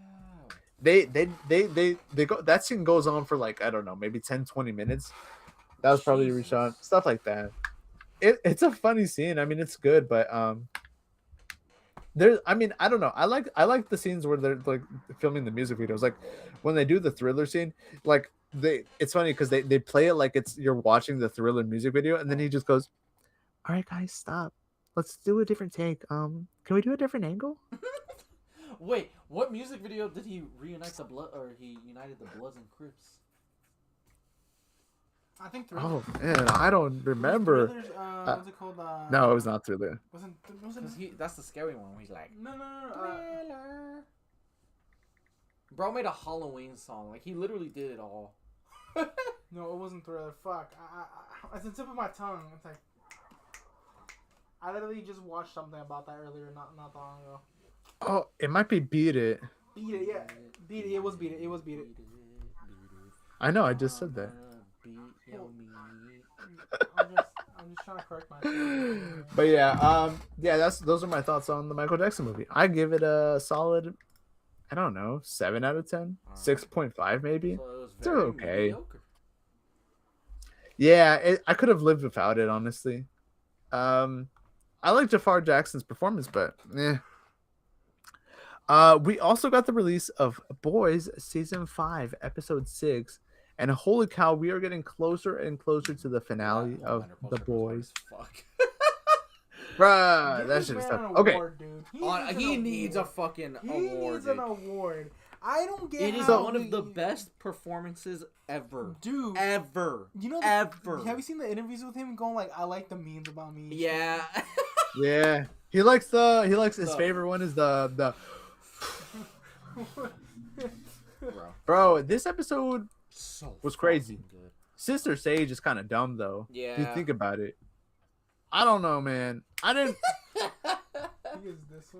They go, that scene goes on for like, I don't know, maybe 10-20 minutes. That was probably reshot, stuff like that. It's a funny scene. I mean, it's good, but I mean, I don't know. I like the scenes where they're like filming the music videos. Like when they do the Thriller scene, like it's funny because they play it like it's you're watching the Thriller music video, and then he just goes, "All right, guys, stop. Let's do a different take. Can we do a different angle?" Wait, what music video did he reunite the blood, or he united the Bloods and Crips? I think Thriller. Oh man, I don't remember. What's it called? No, it was not Thriller. Wasn't that's the scary one where he's like, no. Thriller. Bro made a Halloween song. Like he literally did it all. No, it wasn't Thriller. Fuck. It's the tip of my tongue. It's like I literally just watched something about that earlier, not that long ago. Oh, it might be Beat It. Beat It, yeah. Beat It. It was Beat It. It was Beat It. I know. I just said that. I'm just trying to correct myself. But yeah, those are my thoughts on the Michael Jackson movie. I give it a solid, I don't know, 7 out of 10, 6.5 maybe. So it's okay. Mediocre. Yeah, I could have lived without it, honestly. I like Jafar Jackson's performance, but we also got the release of Boys Season 5, Episode 6. And holy cow, we are getting closer and closer to the finale of The Boys. Fuck. Bruh, that's just tough. Okay. He needs a fucking award. He needs an award. I don't get it. It is one of the best performances ever. Dude. Ever. You know, ever. Have you seen the interviews with him going like, I like the memes about me? Yeah. Yeah. He likes his favorite one is the Bro, this episode was crazy. Good. Sister Sage is kind of dumb though. Yeah. If you think about it. I don't know, man. I didn't.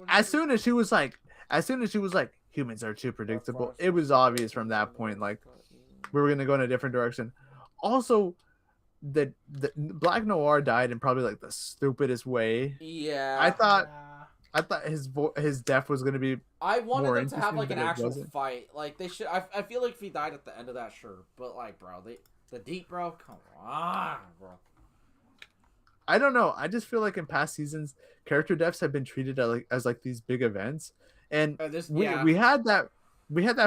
As soon as she was like, humans are too predictable, it was obvious from that point, like, we were gonna go in a different direction. Also, the Black Noir died in probably like the stupidest way. Yeah. I thought his death was gonna be. I wanted them to have like an actual fight. Like they should. I feel like if he died at the end of that, sure. But like, bro, the deep, bro, come on, bro. I don't know. I just feel like in past seasons, character deaths have been treated as like these big events, and we had that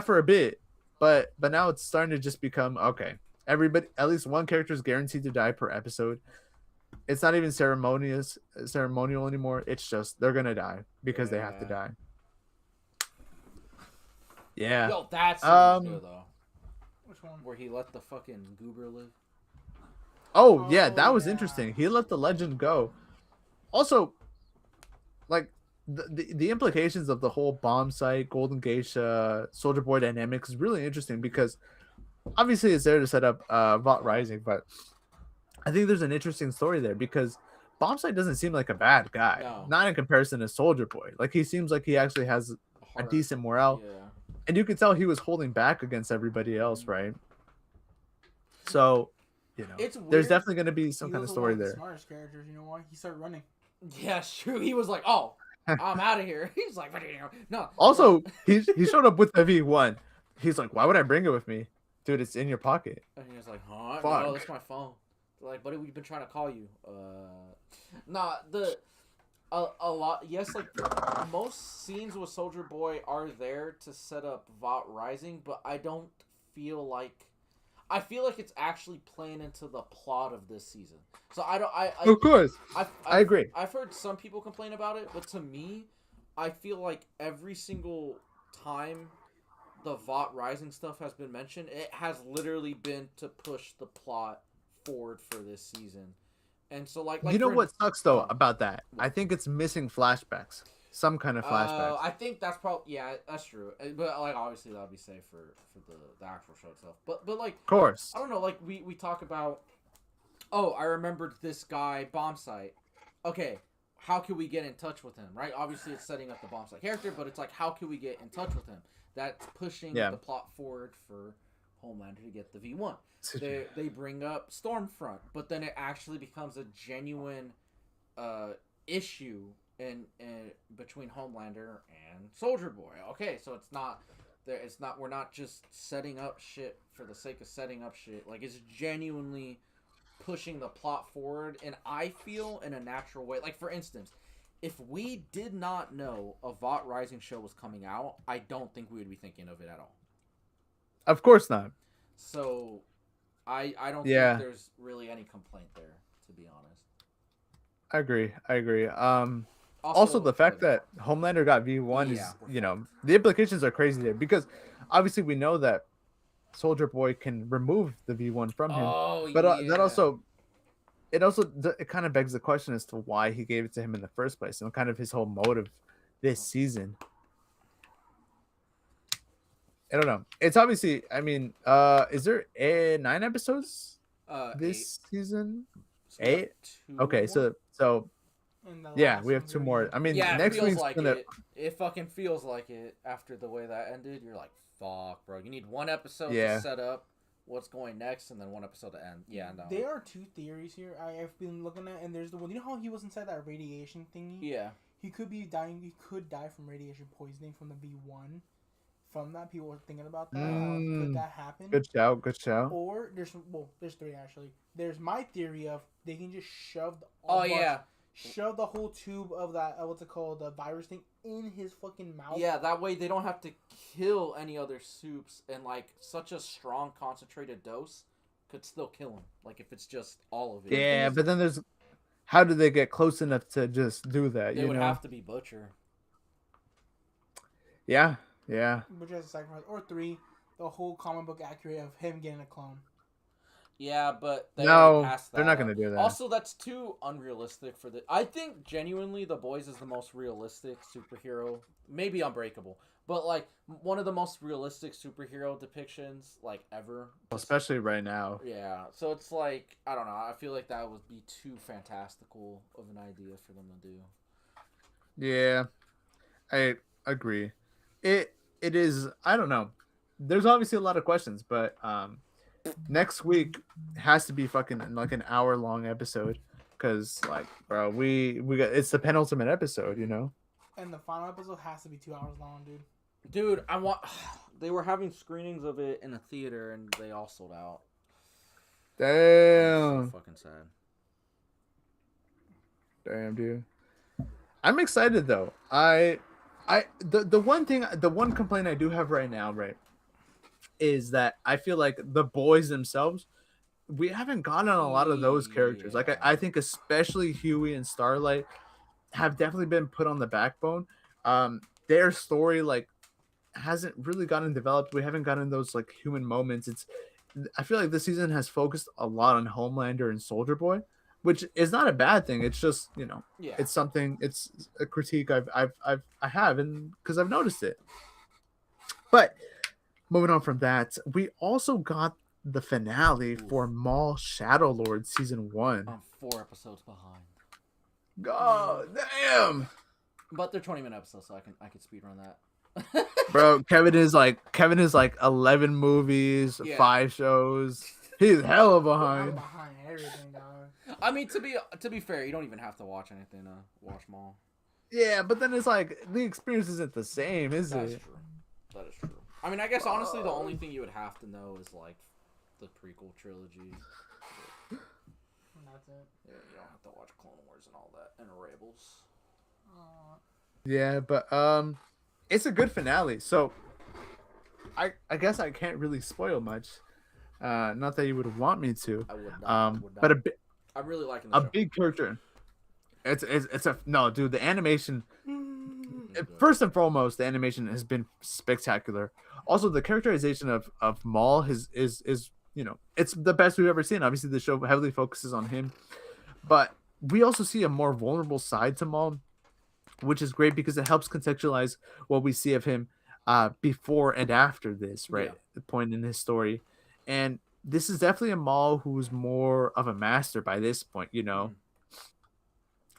for a bit, but now it's starting to just become okay. Everybody, at least one character is guaranteed to die per episode. It's not even ceremonial anymore. It's just they're gonna die because they have to die. Yeah. Yo, that scene was good though. Which one? Where he let the fucking goober live. Oh yeah, that was yeah. interesting. He let the legend go. Also, like the implications of the whole bomb site, Golden Geisha, Soldier Boy dynamics is really interesting because obviously it's there to set up Vought Rising, but I think there's an interesting story there because Bombsight doesn't seem like a bad guy, No. not in comparison to Soldier Boy. Like he seems like he actually has a decent morale, Yeah. and you could tell he was holding back against everybody else, right? So, you know, It's weird. there's definitely going to be some He kind of was story one of the there. smartest characters. You know why? He started running. Yeah, true. He was like, "Oh, I'm out of here." He's like, "No." Also, he showed up with the V1. He's like, "Why would I bring it with me, dude? It's in your pocket." And he was like, "Huh? Fuck. No, that's my phone." They're like, "Buddy, we've been trying to call you." Nah. A lot. Yes, like most scenes with Soldier Boy are there to set up Vought Rising, but I don't feel like. I feel like it's actually playing into the plot of this season. So I don't. Of course, I agree. I've heard some people complain about it, but to me, I feel like every single time the Vought Rising stuff has been mentioned, it has literally been to push the plot forward for this season. And so, like you know what sucks though about that? I think it's missing flashbacks, some kind of flashbacks. I think that's probably that's true. But like obviously that would be safe for the actual show itself. But like Of course, I don't know. Like we talk about. Oh, I remembered this guy bomb site. Okay, how can we get in touch with him? Right? Obviously, it's setting up the bomb site character, but it's like how can we get in touch with him? That's pushing the plot forward for Homelander to get the V1. They bring up Stormfront, but then it actually becomes a genuine issue in between Homelander and Soldier Boy. Okay, so it's not we're not just setting up shit for the sake of setting up shit. Like it's genuinely pushing the plot forward, and I feel in a natural way. Like for instance, if we did not know a Vought Rising show was coming out, I don't think we would be thinking of it at all. of course not. So I don't think there's really any complaint there, to be honest. I agree. Also the fact that Homelander got V1 is, you know, the implications are crazy there because obviously we know that Soldier Boy can remove the V1 from him. But that it kind of begs the question as to why he gave it to him in the first place and kind of his whole motive this season. I don't know. It's obviously, I mean, is there 9 episodes this season? So 8? Okay, more? so yeah, we have 2 more. I mean, next week's like gonna... it fucking feels like it after the way that ended. You're like, fuck, bro. You need 1 episode to set up what's going next, and then 1 episode to end. Yeah, no. There are 2 theories here I've been looking at, and there's the one. You know how he was inside that radiation thingy? Yeah. He could be dying. He could die from radiation poisoning from the V1. From that, people were thinking about that. Could that happen? Good shout. Or there's 3 actually. There's my theory of they can just shove shove the whole tube of that what's it called, the virus thing, in his fucking mouth. Yeah, that way they don't have to kill any other soups, and like such a strong concentrated dose could still kill him. Like if it's just all of it. Yeah, but then there's how do they get close enough to just do that? They would have to be Butcher. Yeah. Which has a sacrifice. Or 3, the whole comic book accurate of him getting a clone. Yeah, but they're not going to do that. Also, that's too unrealistic for the... I think, genuinely, The Boys is the most realistic superhero. Maybe Unbreakable. But, like, one of the most realistic superhero depictions, like, ever. Especially right now. Yeah. So it's like, I don't know. I feel like that would be too fantastical of an idea for them to do. Yeah. I agree. It is... I don't know. There's obviously a lot of questions, but... next week has to be fucking like an hour-long episode because, like, bro, we got it's the penultimate episode, you know. And the final episode has to be 2 hours long, dude. Dude, they were having screenings of it in a theater and they all sold out. Damn. So fucking sad. Damn, dude. I'm excited though. The one complaint I do have right now, right, is that I feel like the boys themselves, we haven't gotten a lot of those characters. Like I think especially Huey and Starlight have definitely been put on the backbone. Their story, like, hasn't really gotten developed. We haven't gotten those like human moments. I feel like this season has focused a lot on Homelander and Soldier Boy, which is not a bad thing. It's just, Yeah. it's something. It's a critique I have, and because I've noticed it. But moving on from that, we also got the finale for Maul Shadow Lord season 1. I'm 4 episodes behind. God damn. But they're 20-minute episodes, so I can speedrun that. Bro, Kevin is like 11 movies, 5 shows. He's hella behind. I'm behind everything, dog. I mean, to be fair, you don't even have to watch anything to watch Maul. Yeah, but then it's like the experience isn't the same, is That's it? true. That is true. I mean, I guess honestly, the only thing you would have to know is like the prequel trilogy. And that's it. Yeah, you don't have to watch Clone Wars and all that and Rebels. Yeah, but it's a good finale. So I guess I can't really spoil much. Not that you would want me to. I would not. But I'm really liking the a show. big character. It's a no, dude. The animation. First and foremost, the animation has been spectacular. Also, the characterization of Maul is it's the best we've ever seen. Obviously, the show heavily focuses on him, but we also see a more vulnerable side to Maul, which is great because it helps contextualize what we see of him before and after this, right? Yeah. The point in his story. And this is definitely a Maul who's more of a master by this point,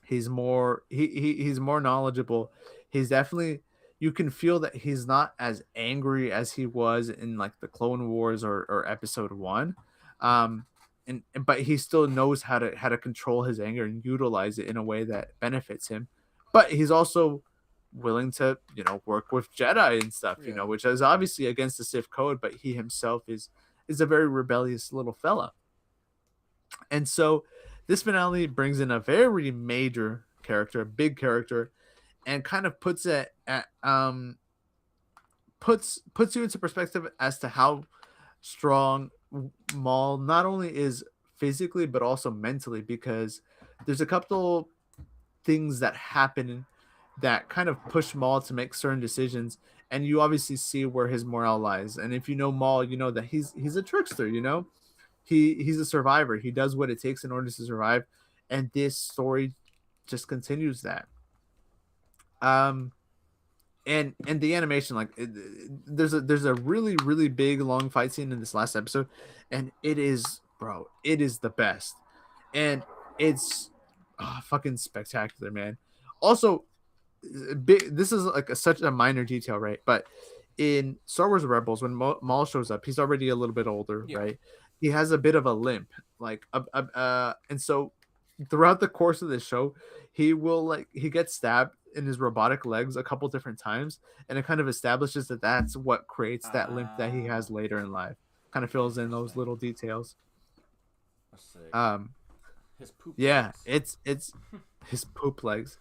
He's more he's more knowledgeable. He's definitely, you can feel that he's not as angry as he was in like the Clone Wars or episode 1. But he still knows how to control his anger and utilize it in a way that benefits him. But he's also willing to, work with Jedi and stuff, which is obviously against the Sith code, but he himself is a very rebellious little fella. And so this finale brings in a very major character, a big character, and kind of puts it at puts you into perspective as to how strong Maul not only is physically but also mentally, because there's a couple things that happen that kind of push Maul to make certain decisions, and you obviously see where his morale lies. And if you know Maul, you know that he's a trickster, he's a survivor. He does what it takes in order to survive, and this story just continues that. And the animation, like there's a really big long fight scene in this last episode, and it is the best, and it's fucking spectacular, man. Also, this is like such a minor detail, right? But in Star Wars Rebels, when Maul shows up, he's already a little bit older, right? He has a bit of a limp, like and so throughout the course of this show, he gets stabbed in his robotic legs a couple different times, and it kind of establishes that that's what creates that limp that he has later in life. Kind of fills in those little details. His poop yeah, legs. it's his poop legs.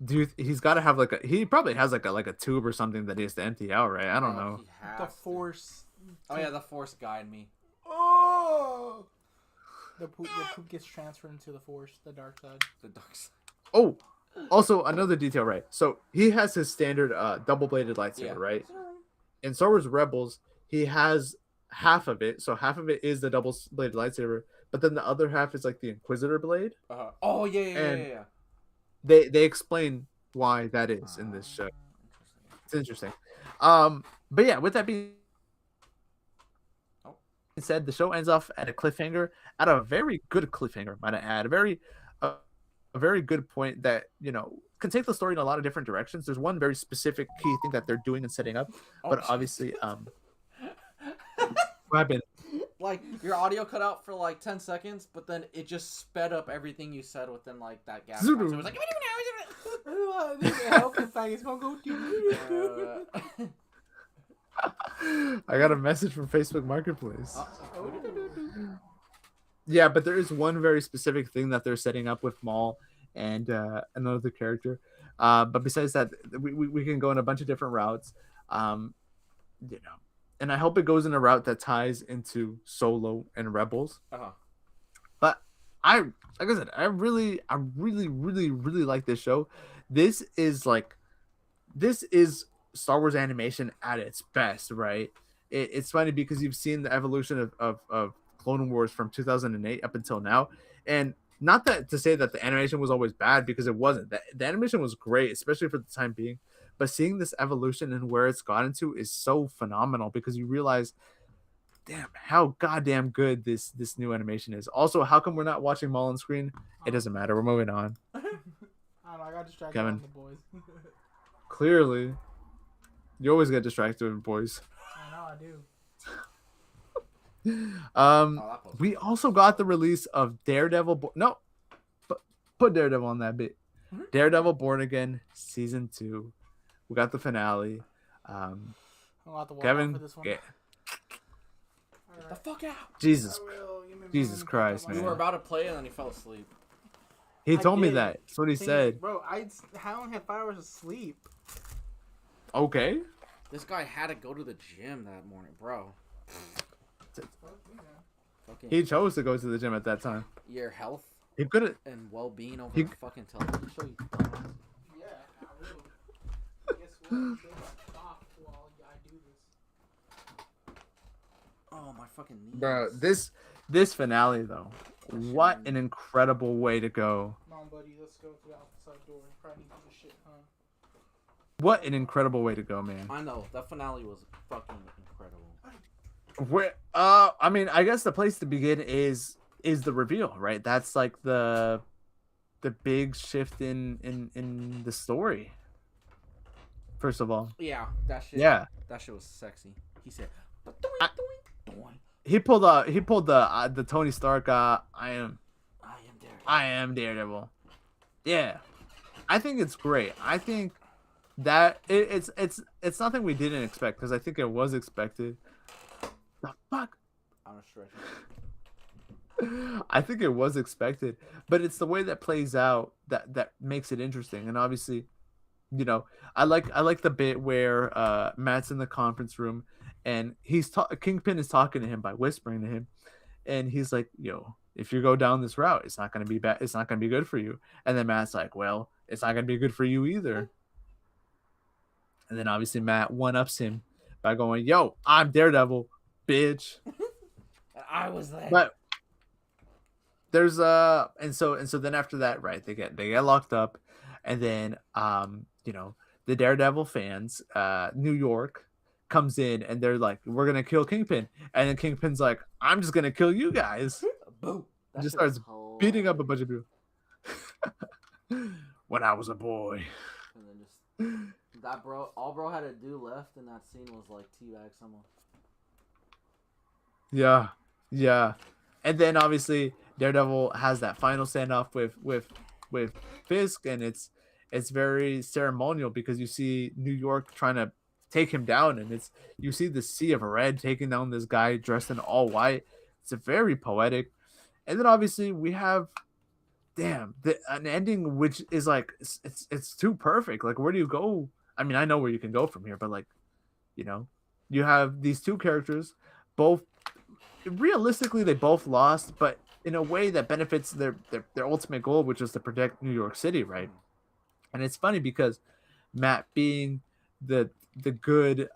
Dude, he's got to have he probably has like a tube or something that he has to empty out, right? I don't know. The Force. Oh yeah, the Force guide me. Oh. The poop gets transferred into the Force, the dark side. The dark side. Oh, also another detail, right? So he has his standard double-bladed lightsaber, right? In Star Wars Rebels, he has half of it. So half of it is the double-bladed lightsaber, but then the other half is like the Inquisitor blade. Oh yeah. They explain why that is in this show. It's interesting. But yeah, with that being said, the show ends off at a cliffhanger, at a very good cliffhanger, might I add. A very good point that, can take the story in a lot of different directions. There's one very specific key thing that they're doing and setting up, but obviously, what happened? Like, your audio cut out for like 10 seconds, but then it just sped up everything you said within like that gap. So it was like, I got a message from Facebook Marketplace. Yeah, but there is one very specific thing that they're setting up with Maul and another character. But besides that, we can go in a bunch of different routes. And I hope it goes in a route that ties into Solo and Rebels. But like I said, I really like this show. This is Star Wars animation at its best, right? It's funny because you've seen the evolution of Clone Wars from 2008 up until now, and not that to say that the animation was always bad, because it wasn't. The animation was great, especially for the time being. But seeing this evolution and where it's gotten to is so phenomenal, because you realize, damn, how goddamn good this new animation is. Also, how come we're not watching Maul on screen? It doesn't matter. We're moving on. I don't know. I got distracted Kevin. on the boys. Clearly, you always get distracted with boys. I know I do. We also got the release of Daredevil. No, put Daredevil on that bit. Daredevil Born Again season 2. We got the finale. I'll have to walk Kevin, out for this one. Get the fuck out! Jesus Christ, We man. were about to play and then he fell asleep. He I told me did. that. That's what he said. Bro, I only had 5 hours of sleep. Okay. This guy had to go to the gym that morning, bro. Fucking He chose to go to the gym at that time. your health He could have. and well-being over fucking television show. You dumbass. Yeah, I will. Guess what? They got off while I do this. Oh my fucking knees. Bro, this finale though, what an incredible way to go. Come on, buddy. Let's go to the outside door. Probably need to do this shit, huh? What an incredible way to go, man. I know that finale was fucking incredible. Where I mean, I guess the place to begin is the reveal, right? That's like the big shift in the story. First of all, Yeah, that shit. yeah, that shit was sexy. He said, he pulled the Tony Stark. I am Daredevil. I am Daredevil. Yeah, I think it's great. I think that it's nothing we didn't expect, because I think it was expected. The fuck. I'm a stretch. I think it was expected, but it's the way that plays out that makes it interesting. And obviously, you know, I like the bit where Matt's in the conference room and Kingpin is talking to him by whispering to him, and he's like, "Yo, if you go down this route, it's not gonna be bad. It's not gonna be good for you." And then Matt's like, "Well, it's not gonna be good for you either." And then obviously Matt one-ups him by going, "Yo, I'm Daredevil, bitch." I was there. But there's and so then after that, right, they get locked up, and then you know, the Daredevil fans, New York comes in and they're like, "We're gonna kill Kingpin," and then Kingpin's like, "I'm just gonna kill you guys." Boom. That Just shit was starts beating up a bunch of people. When I was a boy. And then just that all bro had to do left in that scene was like teabag someone. Yeah, and then obviously Daredevil has that final standoff with Fisk, and it's very ceremonial, because you see New York trying to take him down, and you see the sea of red taking down this guy dressed in all white. It's a very poetic, and then obviously we have, an ending which is like it's too perfect. Like, where do you go? I mean, I know where you can go from here, but like, you know, you have these two characters, both realistically they both lost, but in a way that benefits their ultimate goal, which is to protect New York City, right? And it's funny because Matt, being the good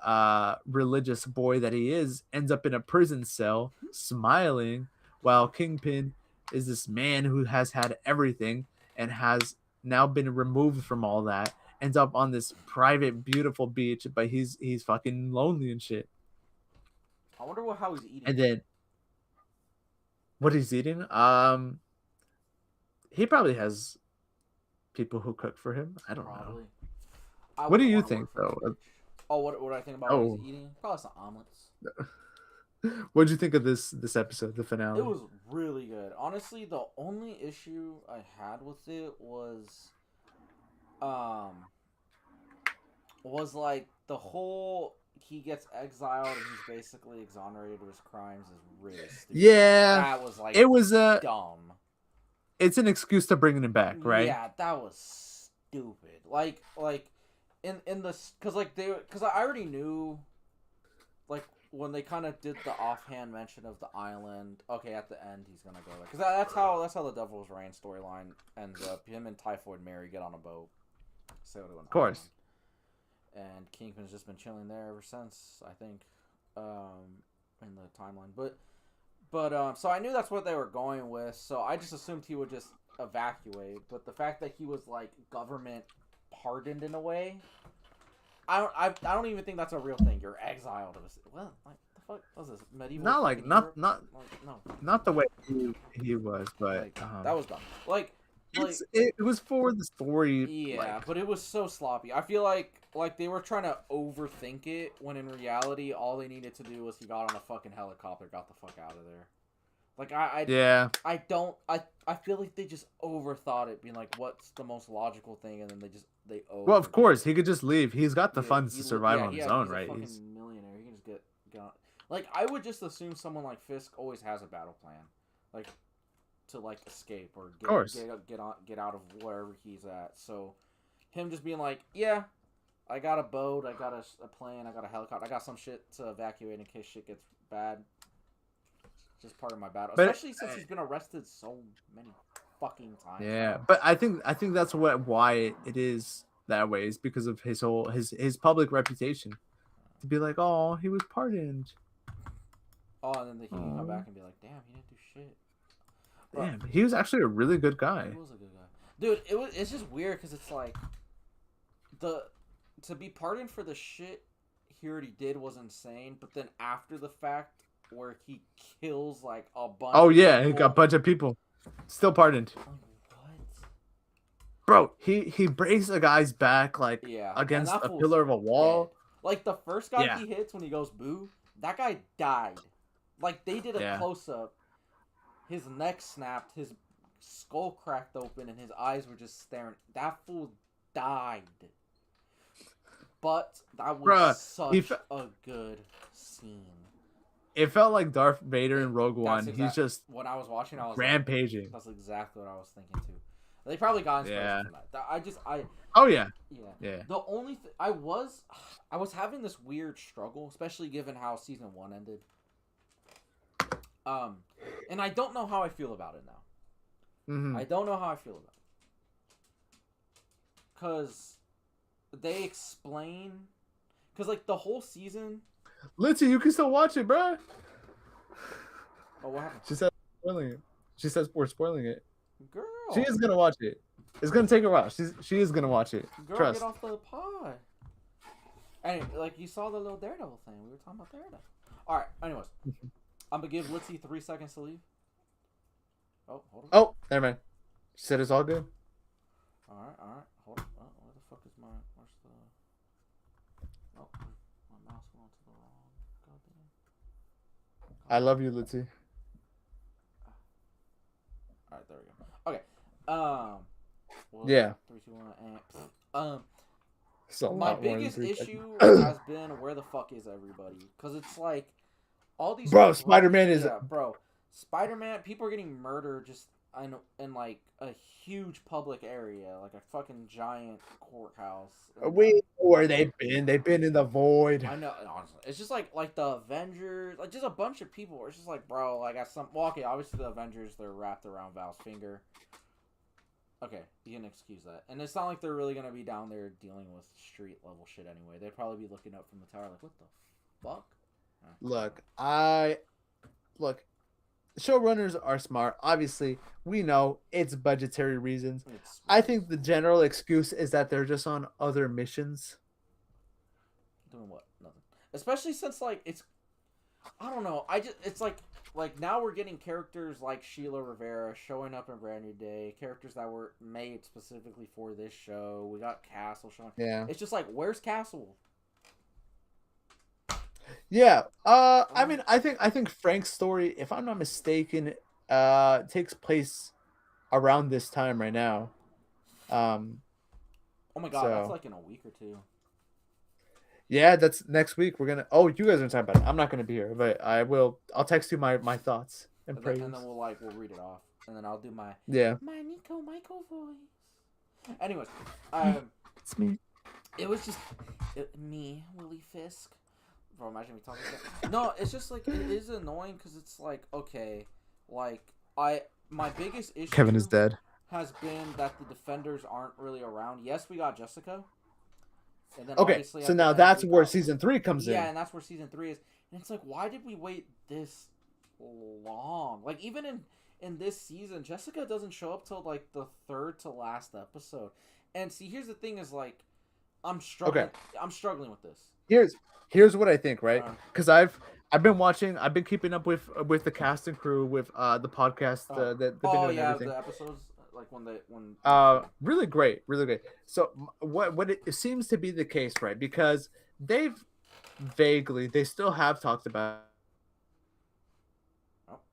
religious boy that he is, ends up in a prison cell smiling, while Kingpin is this man who has had everything and has now been removed from all that, ends up on this private beautiful beach, but he's fucking lonely and shit. I wonder how he's eating. And then what he's eating, he probably has people who cook for him. I don't know. What do you think, though? Oh, what I think about what he's eating? Probably some omelets. What did you think of this episode, the finale? It was really good. Honestly, the only issue I had with it was like the whole he gets exiled and he's basically exonerated of his crimes is really stupid. Yeah, that was like it was dumb. It's an excuse to bring him back, right? Yeah, that was stupid. Like in this, because I already knew, like, when they kind of did the offhand mention of the island. Okay, at the end he's gonna go there, because that's how the Devil's Reign storyline ends up. Him and Typhoid Mary get on a boat, sail to an of course. island. and Kingpin's just been chilling there ever since, I think, in the timeline. But so I knew that's what they were going with, so I just assumed he would just evacuate. But the fact that he was like government pardoned in a way, I don't even think that's a real thing. You're exiled. Well, like the fuck was this medieval? Not like Europe? not Like, no, not the way he was, but like, that was dumb. Like it was for the story. yeah, like, but it was so sloppy. I feel like they were trying to overthink it when in reality all they needed to do was he got on a fucking helicopter, got the fuck out of there. Like I feel like they just overthought it, being like, what's the most logical thing, and then they well, of course he could just leave. He's got the funds to survive on his own, he's right? A fucking millionaire. He can just get on. Like I would just assume someone like Fisk always has a battle plan, like to like escape or get out of wherever he's at. So him just being like, yeah, I got a boat, I got a plane, I got a helicopter, I got some shit to evacuate in case shit gets bad. It's just part of my battle, especially since he's been arrested so many fucking times. Yeah, but I think that's why it is that way, is because of his whole his public reputation, to be like, oh, he was pardoned. Oh, and then he can come back and be like, damn, he didn't do shit. Damn, he was actually a really good guy. He was a good guy, dude. It's just weird because it's like to be pardoned for the shit he already did was insane, but then after the fact where he kills like a bunch. Oh yeah, he got a bunch of people. Still pardoned. Like, what? Bro, he breaks a guy's back against a pillar of a wall. Dead. Like the first guy he hits when he goes boo, that guy died. Like they did a close up. His neck snapped, his skull cracked open, and his eyes were just staring. That fool died. But that was such a good scene. It felt like Darth Vader in Rogue One. He's just when I was watching, I was rampaging. Like, that's exactly what I was thinking too. They probably got inspiration from that. Oh yeah. Yeah. The only I was having this weird struggle, especially given how season 1 ended. And I don't know how I feel about it now. Mm-hmm. I don't know how I feel about it. Cause they explain, cause like the whole season. Lindsay, you can still watch it, bro. Oh, what happened? She said spoiling it. She says we're spoiling it. Girl. She is gonna watch it. It's gonna take her a while. She is gonna watch it. Girl, Trust. get off the pod. And like you saw the little Daredevil thing. We were talking about Daredevil. All right. Anyways, I'm gonna give Litzy 3 seconds to leave. Oh, hold on. Oh, never mind. She said it's all good. All right. Hold on. Oh, where the fuck is my? Where's the? Oh, my mouse went to the wrong. Goddamn. I love you, Litzy. All right, there we go. Okay. Well, yeah. 3, 2, 1, and so my biggest issue has been where the fuck is everybody? Because it's like all these. Bro, Spider-Man is. Yeah, bro. Spider-Man. People are getting murdered just in like a huge public area, like a fucking giant courthouse. We know where they've been. They've been in the void. I know. Honestly, it's just like the Avengers, like just a bunch of people. It's just like, bro, like okay, obviously the Avengers, they're wrapped around Val's finger. Okay, you can excuse that. And it's not like they're really gonna be down there dealing with street level shit anyway. They'd probably be looking up from the tower like, what the fuck? Look, showrunners are smart. Obviously, we know it's budgetary reasons. I think the general excuse is that they're just on other missions. Doing what? Nothing. Especially since like it's, I don't know. It's like now we're getting characters like Sheila Rivera showing up in Brand New Day. Characters that were made specifically for this show. We got Castle showing. Yeah. It's just like, where's Castle? Yeah. I mean, I think Frank's story, if I'm not mistaken, takes place around this time right now. Oh my god, that's like in a week or two. Yeah, that's next week. We're gonna. Oh, you guys are talking about it. I'm not gonna be here, but I will. I'll text you my thoughts and praise. And then we'll read it off, and then I'll do my my Neco Michael voice. Anyways, it's me. It was just me, Willie Fisk. Bro, imagine me talking about that. No, it's just like, it is annoying because it's like, okay, like my biggest issue Kevin is dead. has been that the defenders aren't really around. Yes, we got Jessica, And then Okay, obviously so at the now end that's we where got, season 3 comes yeah, in. and that's where season 3 is. And it's like, why did we wait this long? Like, even in this season, Jessica doesn't show up till like the third to last episode. And see, here's the thing: is like, I'm struggling. Okay. I'm struggling with this. Here's what I think, right? Because I've been keeping up with the cast and crew with the podcast that they've been doing everything. The episodes like when really great, really great. So what it seems to be the case, right? Because they've they still have talked about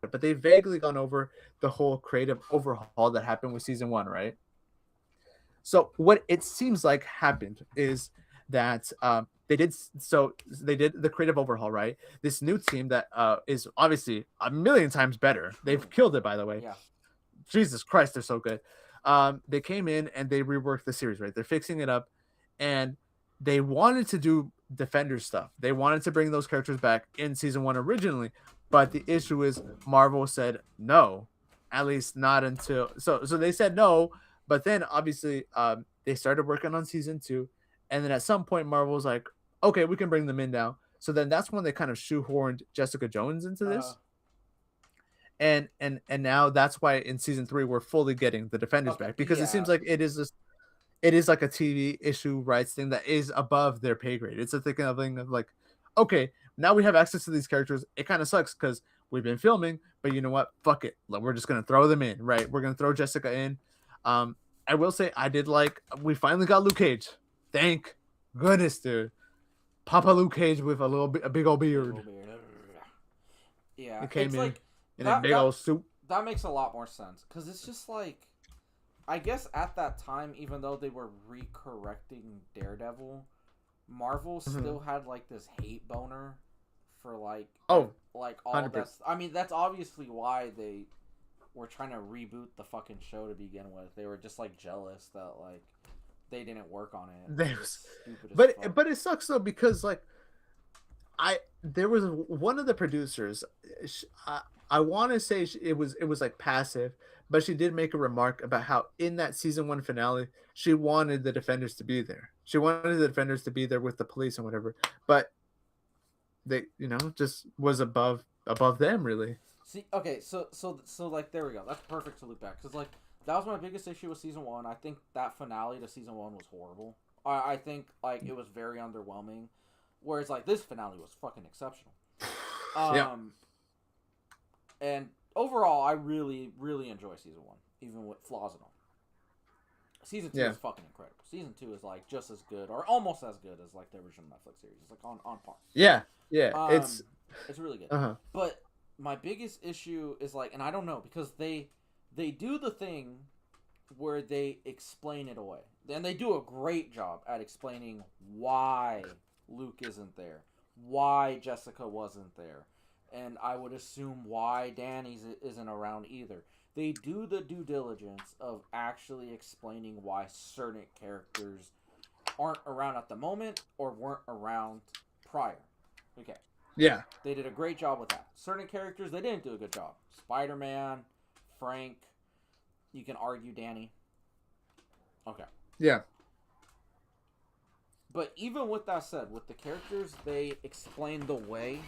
it, but they've vaguely gone over the whole creative overhaul that happened with season 1, right? So what it seems like happened is that they did the creative overhaul, right? This new team that is obviously a million times better. They've killed it, by the way. Yeah. Jesus Christ, they're so good. They came in and they reworked the series, right? They're fixing it up, and they wanted to do Defender stuff. They wanted to bring those characters back in season 1 originally, but the issue is Marvel said no, at least not until so they said no. But then obviously they started working on season 2, and then at some point Marvel was like, okay, we can bring them in now. So then that's when they kind of shoehorned Jessica Jones into this. And now that's why in season 3 we're fully getting the Defenders back, because it seems like it is like a TV issue rights thing that is above their pay grade. It's a thing of like, okay, now we have access to these characters. It kind of sucks because we've been filming, but you know what? Fuck it. We're just gonna throw them in, right? We're gonna throw Jessica in. I will say I did like we finally got Luke Cage. Thank goodness, dude. Papa Luke Cage with a big old beard. Yeah, he came in a big old suit. That makes a lot more sense because it's just like, I guess at that time, even though they were recorrecting Daredevil, Marvel still had like this hate boner for like all 100%. That. I mean, that's obviously why they were trying to reboot the fucking show to begin with. They were just like jealous that like they didn't work on it. But it sucks though, because like there was one of the producers. I want to say it was like passive, but she did make a remark about how in that season 1 finale she wanted the Defenders to be there. She wanted the Defenders to be there with the police and whatever, but they just was above them, really. See, okay, so like there we go. That's perfect to look back, because like that was my biggest issue with season 1. I think that finale to season 1 was horrible. I think like it was very underwhelming, whereas like this finale was fucking exceptional. Yeah. And overall, I really, really enjoy season 1, even with flaws and all. Season 2 is fucking incredible. Season 2 is like just as good, or almost as good as like the original Netflix series. It's like on par. Yeah. It's really good. But my biggest issue is like, and I don't know, because they do the thing where they explain it away, and they do a great job at explaining why Luke isn't there, why Jessica wasn't there, and I would assume why Danny isn't around either. They do the due diligence of actually explaining why certain characters aren't around at the moment or weren't around prior. Okay. Yeah. They did a great job with that. Certain characters, they didn't do a good job. Spider-Man, Frank, you can argue Danny. Okay. Yeah. But even with that said, with the characters they explained the way,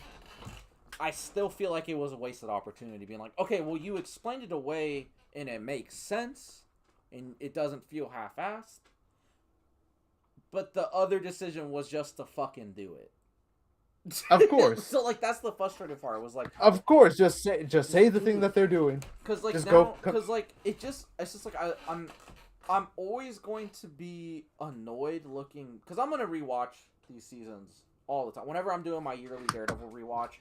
I still feel like it was a wasted opportunity, being like, okay, well, you explained it away and it makes sense and it doesn't feel half-assed, but the other decision was just to fucking do it. Of course. So like that's the frustrating part. It was like, of course, just say the thing that they're doing. Because like just now, because like it's just like I'm always going to be annoyed looking, because I'm gonna rewatch these seasons all the time. Whenever I'm doing my yearly Daredevil rewatch,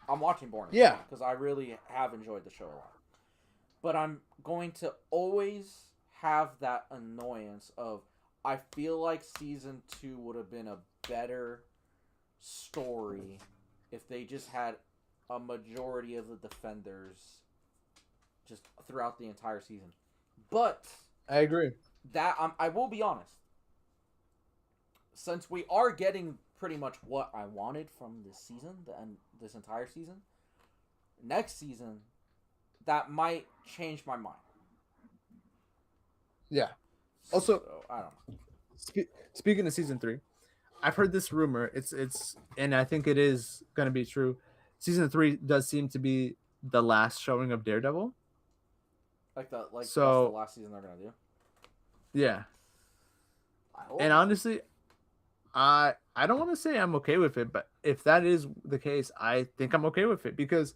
I'm watching Bourdain. Yeah. Because I really have enjoyed the show a lot. But I'm going to always have that annoyance of, I feel like season 2 would have been a better story if they just had a majority of the Defenders just throughout the entire season. But I agree. That I will be honest. Since we are getting pretty much what I wanted from this season and this entire season, next season, that might change my mind. Yeah. Also, so, I don't know. Speaking of season 3, I've heard this rumor. And I think it is gonna be true. Season 3 does seem to be the last showing of Daredevil. Like that's the So last season they're gonna do. yeah, I hope and not. honestly, I don't want to say I'm okay with it, but if that is the case, I think I'm okay with it because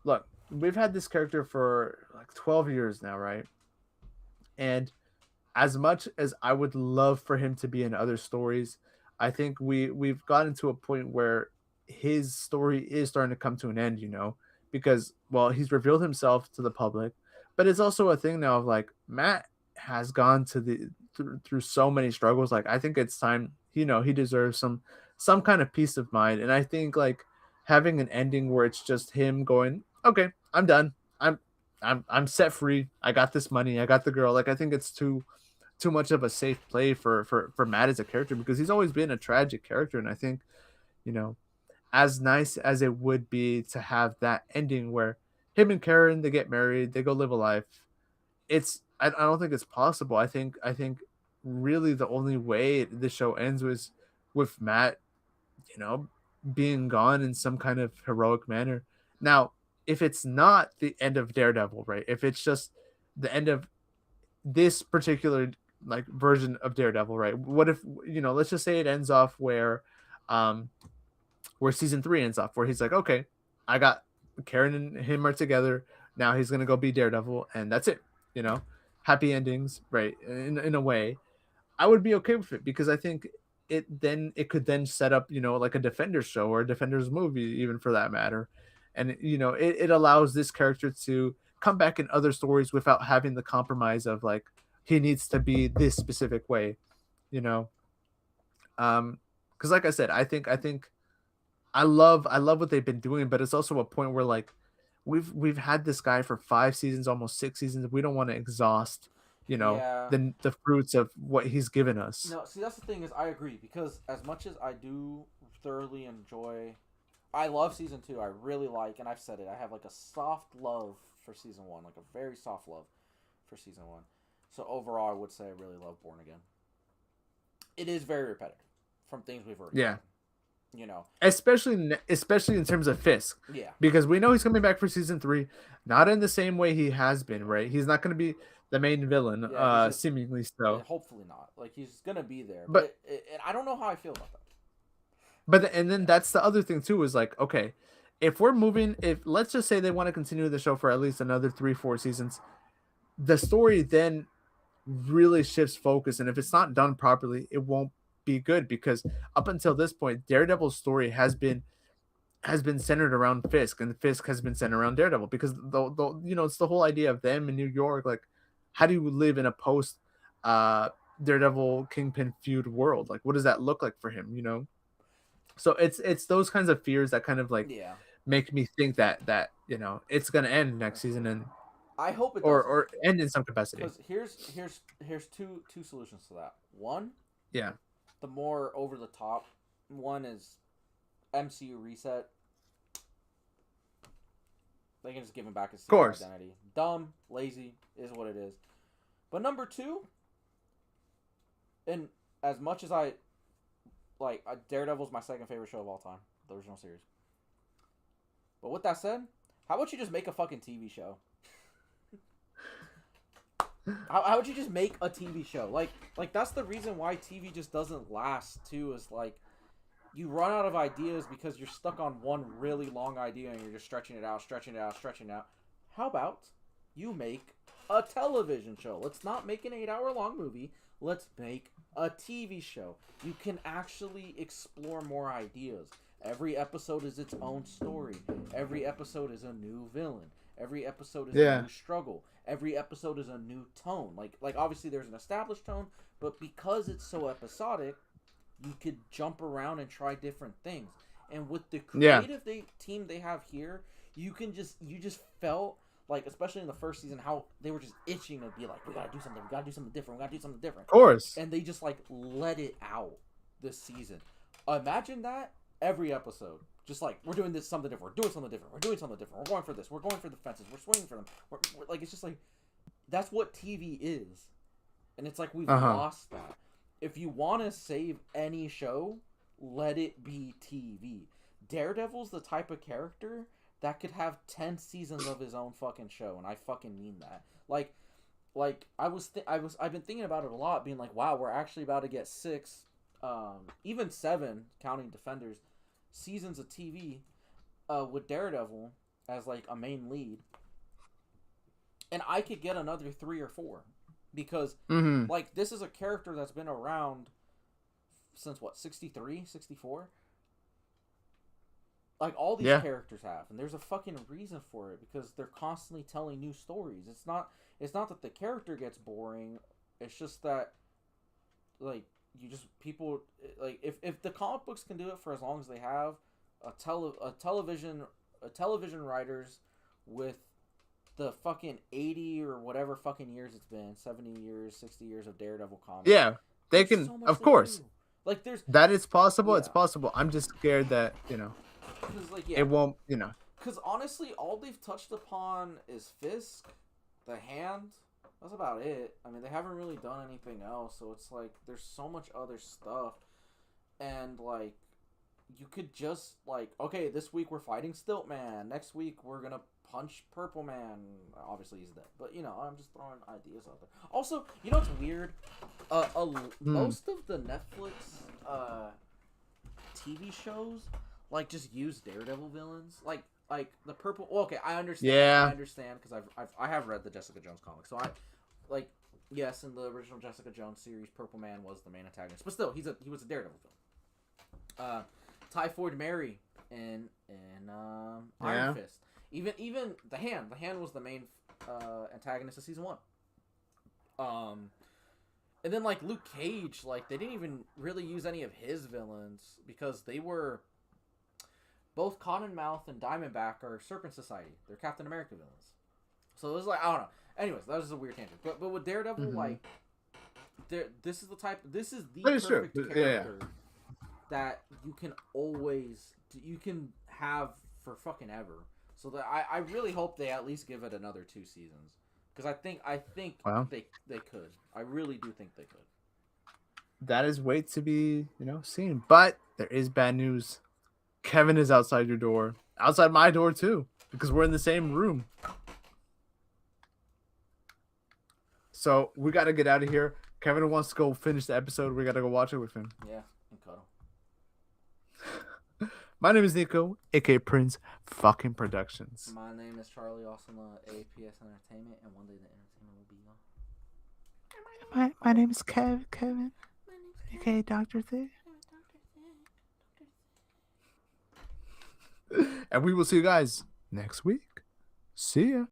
look, we've had this character for like 12 years now, right? And as much as I would love for him to be in other stories, I think we've gotten to a point where his story is starting to come to an end, because well, he's revealed himself to the public, but it's also a thing now of like Matt has gone through so many struggles. Like I think it's time, he deserves some kind of peace of mind, and I think like having an ending where it's just him going, okay, I'm done. I'm set free. I got this money. I got the girl. Like I think it's too much of a safe play for Matt as a character because he's always been a tragic character, and I think you know as nice as it would be to have that ending where him and Karen, they get married, they go live a life. I don't think it's possible. I think really the only way the show ends was with Matt, you know, being gone in some kind of heroic manner. Now, if it's not the end of Daredevil, right? If it's just the end of this particular like version of Daredevil, right? What if let's just say it ends off um where season 3 ends off, where he's like, okay, I got Karen and him are together. Now he's gonna go be Daredevil, and that's it. You know, happy endings, right? In a way, I would be okay with it because I think it could then set up like a Defenders show or a Defenders movie, even for that matter, and it allows this character to come back in other stories without having the compromise of like he needs to be this specific way, you know. Because like I said, I think I love what they've been doing, but it's also a point where like we've had this guy for 5 seasons, almost 6 seasons. We don't want to exhaust, Yeah. the fruits of what he's given us. No, see that's the thing is I agree because as much as I do thoroughly enjoy, I love season 2. I really like, and I've said it. I have like a soft love for season 1, like a very soft love for season 1. So overall, I would say I really love Born Again. It is very repetitive from things we've already Yeah, seen. You know. especially in terms of Fisk, Yeah. because we know he's coming back for season 3, not in the same way he has been. Right, he's not going to be the main villain, Yeah. He's just seemingly so. hopefully not. Like he's gonna be there, But but and I don't know how I feel about that. and then that's the other thing too is like, okay, if we're moving, if let's just say they want to continue the show for at least another 3-4 seasons, the story then really shifts focus, and if it's not done properly, it won't be good because up until this point, Daredevil's story has been centered around Fisk, and Fisk has been centered around Daredevil because it's the whole idea of them in New York. Like, how do you live in a post uh Daredevil Kingpin feud world? Like, what does that look like for him? So it's those kinds of fears that kind of like Yeah. make me think that it's gonna end next season and I hope it or doesn't. or end in some capacity. Because here's two solutions to that. One, Yeah, the more over the top one is MCU reset. They can just give him back his of course. identity. Dumb, lazy is what it is. But number two, and as much as I like, Daredevil's my second favorite show of all time, the original series. But with that said, how about you just make a fucking TV show? How would you just make a TV show? Like that's the reason why TV just doesn't last too. Is like you run out of ideas because you're stuck on one really long idea and you're just stretching it out, stretching it out, stretching it out. How about you make a television show? Let's not make an 8-hour long movie. Let's make a TV show. You can actually explore more ideas. Every episode is its own story. Every episode is a new villain. Every episode is a new struggle. Every episode is a new tone. Like obviously there's an established tone, but because it's so episodic, you could jump around and try different things. And with the creative team they have here, you just felt like, especially in the first season, how they were just itching to be like, we gotta do something different, we gotta do something different. Of course. And they just like let it out this season. Imagine that every episode. Just like, we're doing something different, we're doing something different, we're doing something different, we're going for this, we're going for the fences, we're swinging for them. We're like, it's just like, that's what TV is. And it's like, we've lost that. If you want to save any show, let it be TV. Daredevil's the type of character that could have 10 seasons of his own fucking show, and I fucking mean that. I've been thinking about it a lot, being like, wow, we're actually about to get 6, even 7, counting Defenders, seasons of TV, with Daredevil as like a main lead, and I could get another 3 or 4, because like this is a character that's been around since what, 63, 64? Like all these characters have, and there's a fucking reason for it, because they're constantly telling new stories. It's not that the character gets boring. It's just that, like, people like if the comic books can do it for as long as they have, television writers with the fucking 80 or whatever fucking years it's been, 70 years, 60 years of Daredevil comics. Yeah, they can, so of course. Do. Like that is possible. Yeah. It's possible. I'm just scared that like, it won't. Because honestly, all they've touched upon is Fisk, the Hand. That's about it. I mean, they haven't really done anything else, so it's like there's so much other stuff, and like you could just like, okay, this week we're fighting Stilt Man. Next week we're gonna punch Purple Man. Obviously he's dead, but I'm just throwing ideas out there. Also, what's weird? Most of the Netflix TV shows like just use Daredevil villains, like the Purple. Well, okay, I understand. Yeah. I understand, because I have read the Jessica Jones comics, so yes, in the original Jessica Jones series, Purple Man was the main antagonist, but still, he was a Daredevil villain. Typhoid Mary in Iron Fist. Even the Hand was the main antagonist of season 1. And then like Luke Cage, like they didn't even really use any of his villains, because they were both Cottonmouth and Diamondback are Serpent Society. They're Captain America villains. So it was like, I don't know. Anyways, that was just a weird tangent. But with Daredevil, like, this is the perfect character that you can have for fucking ever. So that I really hope they at least give it another 2 seasons, because I think they could. I really do think they could. That is wait to be seen. But there is bad news. Kevin is outside your door, outside my door too, because we're in the same room. So we got to get out of here. Kevin wants to go finish the episode. We got to go watch it with him. Yeah, and cuddle. My name is Neco, aka Prince fucking Productions. My name is Charlie, also APS Entertainment, and one day the entertainment will be on. My name is Kevin, aka Dr. Thing. And we will see you guys next week. See ya.